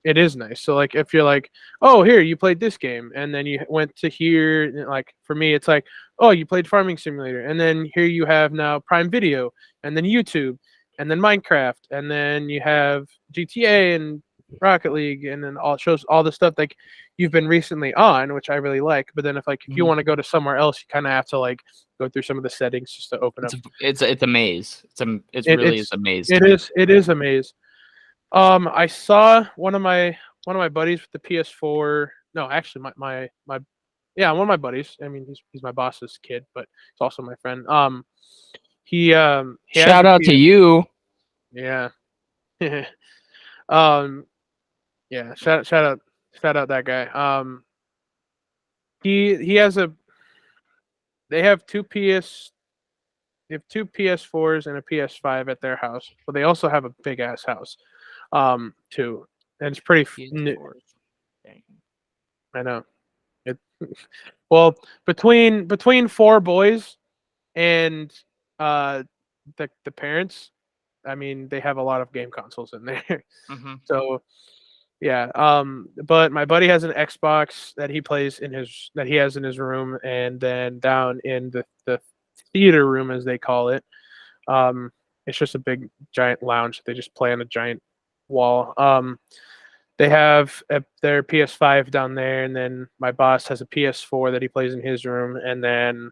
it is nice. So like if you're like, oh, here you played this game, and then you went to here, and, like for me, it's like, oh, you played Farming Simulator, and then here you have now Prime Video, and then YouTube, and then Minecraft, and then you have GTA and Rocket League, and then all it shows all the stuff like you've been recently on, which I really like. But then if you Mhm. want to go to somewhere else, you kind of have to like go through some of the settings just to open up. It's a maze. It's It, really is it's a maze to me. it is a maze. I saw one of my buddies with the PS4. No, actually, my yeah, one of my buddies. I mean, he's my boss's kid, but he's also my friend. He has Shout a out to PS. you. Yeah. um, yeah. Shout out that guy. He has a. They have They have two PS4s and a PS5 at their house, but they also have a big ass house. Too, and it's pretty. PS4. Dang. I know. It, well, between four boys and uh the parents, I mean they have a lot of game consoles in there. Mhm, So yeah, but my buddy has an Xbox that he has in his room, and then down in the theater room as they call it, um, it's just a big giant lounge. They just play on a giant wall. They have their PS5 down there, and then my boss has a PS4 that he plays in his room, and then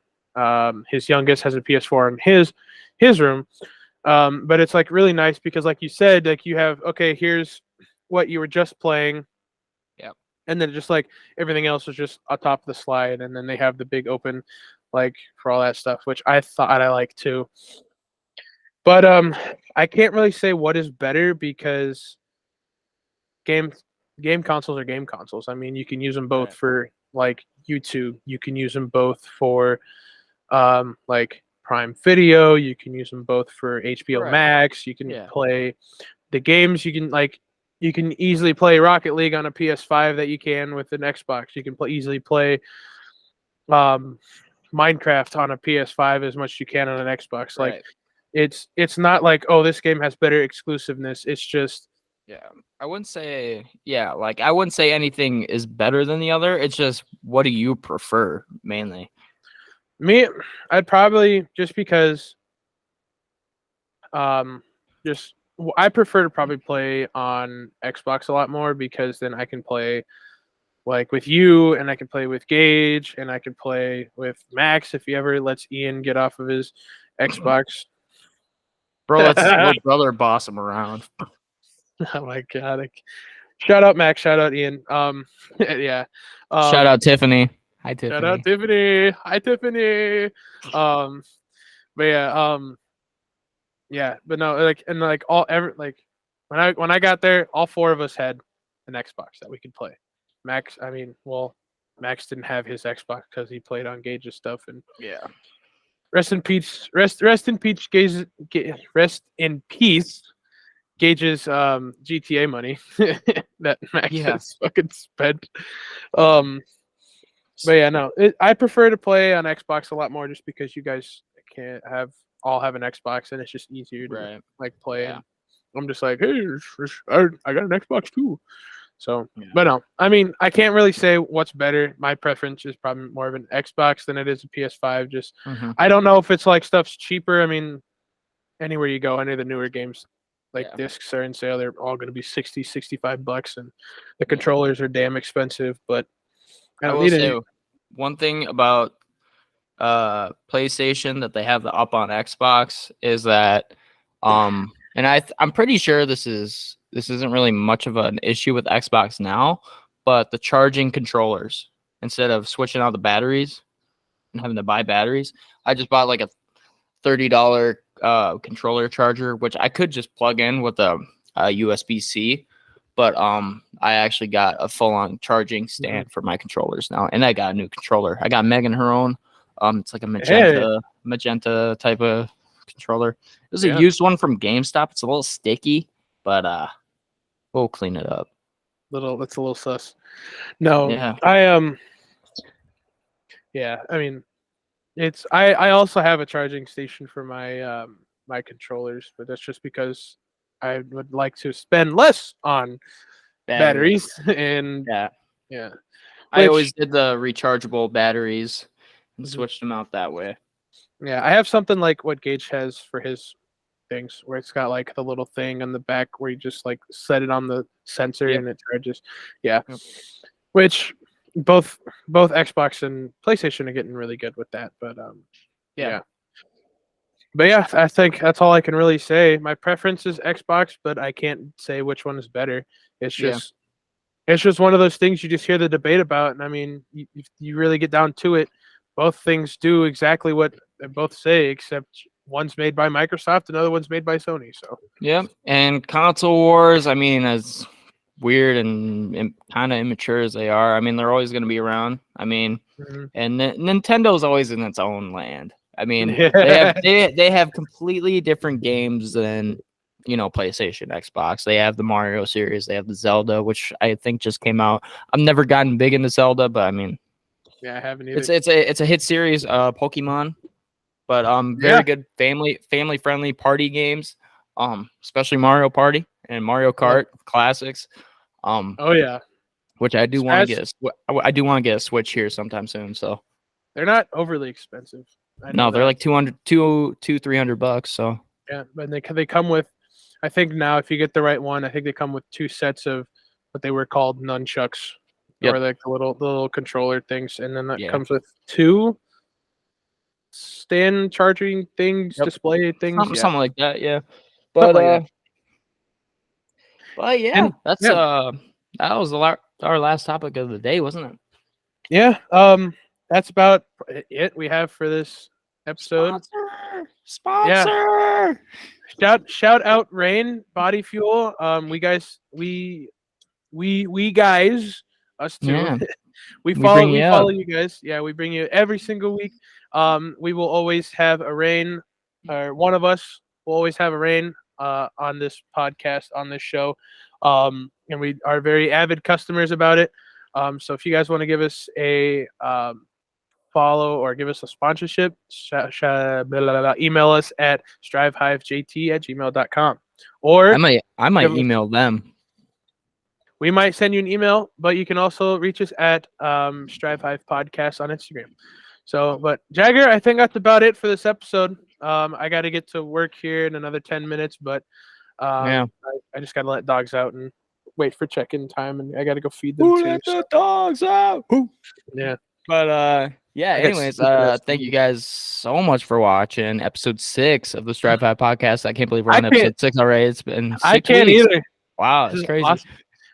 his youngest has a PS4 in his room. But it's like really nice because, like you said, like you have okay, here's what you were just playing, yep. and then just like everything else is just atop the slide, and then they have the big open, like for all that stuff, which I thought I like too. But I can't really say what is better because game game consoles are game consoles. I mean, you can use them both Right. for like YouTube. You can use them both for like Prime Video. You can use them both for HBO Right. Max. You can Yeah. play the games. You can easily play Rocket League on a PS5 that you can with an Xbox. You can easily play um, Minecraft on a PS5 as much as you can on an Xbox. Like Right. it's not like, oh, this game has better exclusiveness. It's just Yeah. I wouldn't say yeah, like I wouldn't say anything is better than the other. It's just what do you prefer mainly? me. I'd probably just because um just I prefer to probably play on Xbox a lot more because then I can play like with you, and I can play with Gage, and I can play with Max if he ever lets Ian get off of his Xbox. Bro, let's little brother boss him around. Oh my god! Shout out Max. Shout out Ian. Yeah. Shout out Tiffany. Hi, Shout out Tiffany. Tiffany. Hi Tiffany. But yeah. But no, like when I got there, all four of us had an Xbox that we could play. Max, I mean, well, Max didn't have his Xbox because he played on Gage's stuff, and Yeah. rest in peace, rest in peace, Gage's GTA money that Max has fucking spent. But yeah, no, I prefer to play on Xbox a lot more just because you guys can't all have an Xbox and it's just easier to like play. Yeah. And I'm just like, hey, I got an Xbox too. So, Yeah. but no, I mean, I can't really say what's better. My preference is probably more of an Xbox than it is a PS5. Just, I don't know if it's like stuff's cheaper. I mean, anywhere you go, any of the newer games, like discs are in sale. They're all going to be $60-$65, and the controllers are damn expensive. But I will say one thing about PlayStation that they have up on Xbox is that and I'm pretty sure this isn't really much of an issue with Xbox now, but the charging controllers, instead of switching out the batteries and having to buy batteries, I just bought like a $30 controller charger, which I could just plug in with a USB-C. But I actually got a full-on charging stand for my controllers now, and I got a new controller. I got Megan her own. It's like a magenta type of controller. It was a used one from GameStop. It's a little sticky, but we'll clean it up. That's a little sus. No, yeah. I mean, I also have a charging station for my my controllers, but that's just because I would like to spend less on batteries and yeah. I always did the rechargeable batteries and switched them out that way. Yeah, I have something like what Gage has for his things, where it's got like the little thing on the back where you just like set it on the sensor and it charges. Yeah, which both Xbox and PlayStation are getting really good with that. But yeah. But yeah, I think that's all I can really say. My preference is Xbox, but I can't say which one is better. It's just one of those things you just hear the debate about, and I mean, you really get down to it, both things do exactly what they both say, except one's made by Microsoft, another one's made by Sony. So and console wars, I mean, as weird and kind of immature as they are, I mean, they're always going to be around. I mean, and Nintendo's always in its own land. I mean, they have completely different games than PlayStation, Xbox. They have the Mario series, they have the Zelda, which I think just came out. I've never gotten big into Zelda, but I mean, I haven't either. It's a hit series, Pokemon, but very good family friendly party games, especially Mario Party and Mario Kart classics. Which I do want to get. I do want to get a Switch here sometime soon. So they're not overly expensive. No, they're like $200-$300. So yeah, but they come with, I think now if you get the right one, I think they come with 2 sets of what they were called nunchucks, or like the little controller things, and then that comes with 2 stand charging things, display things, something like that. Yeah, but that's that was our last topic of the day, wasn't it? Yeah, that's about it we have for this episode. Sponsor. Yeah. Shout out Rain Body Fuel. We guys, us two. Yeah. we follow you guys. Yeah, we bring you every single week. We will always have a Rain, or one of us will always have a Rain on this podcast, on this show. And we are very avid customers about it. So if you guys want to give us a follow or give us a sponsorship, email us at strivehivejt@gmail.com. Or I might email them. We might send you an email, but you can also reach us at Strive Hive Podcast on Instagram. So, but Jagger, I think that's about it for this episode. I got to get to work here in another 10 minutes, but I just got to let dogs out and wait for check-in time, and I got to go feed them too. Let the dogs out. Yeah. But yeah, I get anyways, stupid ass thank you sleep. guys so much for watching episode 6 of the Strive High podcast. I can't believe we're I on can't. episode 6 already. It's been I 6 can't weeks. either. Wow, This it's is crazy. awesome.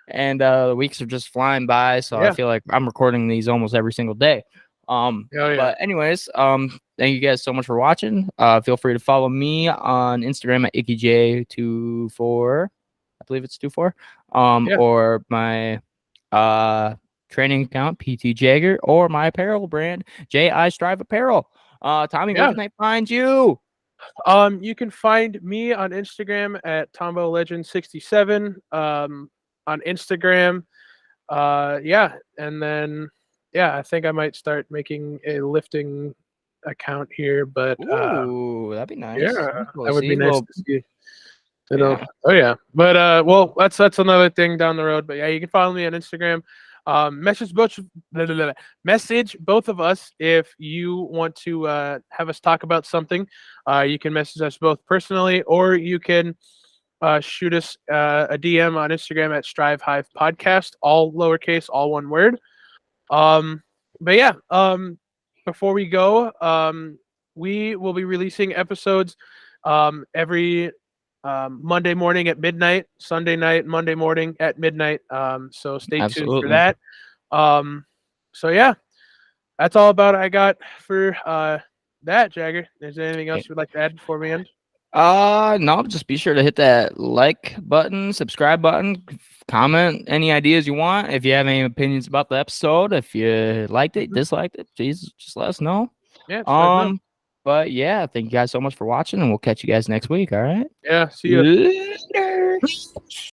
And the weeks are just flying by, so I Yeah. feel like I'm recording these almost every single day. Oh yeah. But anyways, thank you guys so much for watching. Feel free to follow me on Instagram at IckyJ24. I believe it's 24. Yeah. Or my training account, PT Jagger, or my apparel brand, JI Strive Apparel. Tommy, where Yeah. can they find you? You can find me on Instagram at TomboLegend67. On Instagram. Yeah, and then yeah, I think I might start making a lifting account here, but Ooh, that'd be nice. yeah, That'd be cool that to would be see. nice Well, to see. You know, yeah, oh yeah, but well, that's another thing down the road. But yeah, you can follow me on Instagram. Message both message both of us if you want to have us talk about something. You can message us both personally, or you can shoot us a DM on Instagram at Strive Hive Podcast, all lowercase, all one word. But yeah, before we go, we will be releasing episodes every Monday morning at midnight, Sunday night, Monday morning at midnight. So stay tuned for absolutely. that. So yeah, that's all about I got for that, Jagger. Is there anything else you'd like to add before we end? No, just be sure to hit that like button, subscribe button, comment any ideas you want. If you have any opinions about the episode, if you liked it, disliked it, please just let us know. Yeah, just let us know. But yeah, thank you guys so much for watching, and we'll catch you guys next week. All right. Yeah, see you. Later.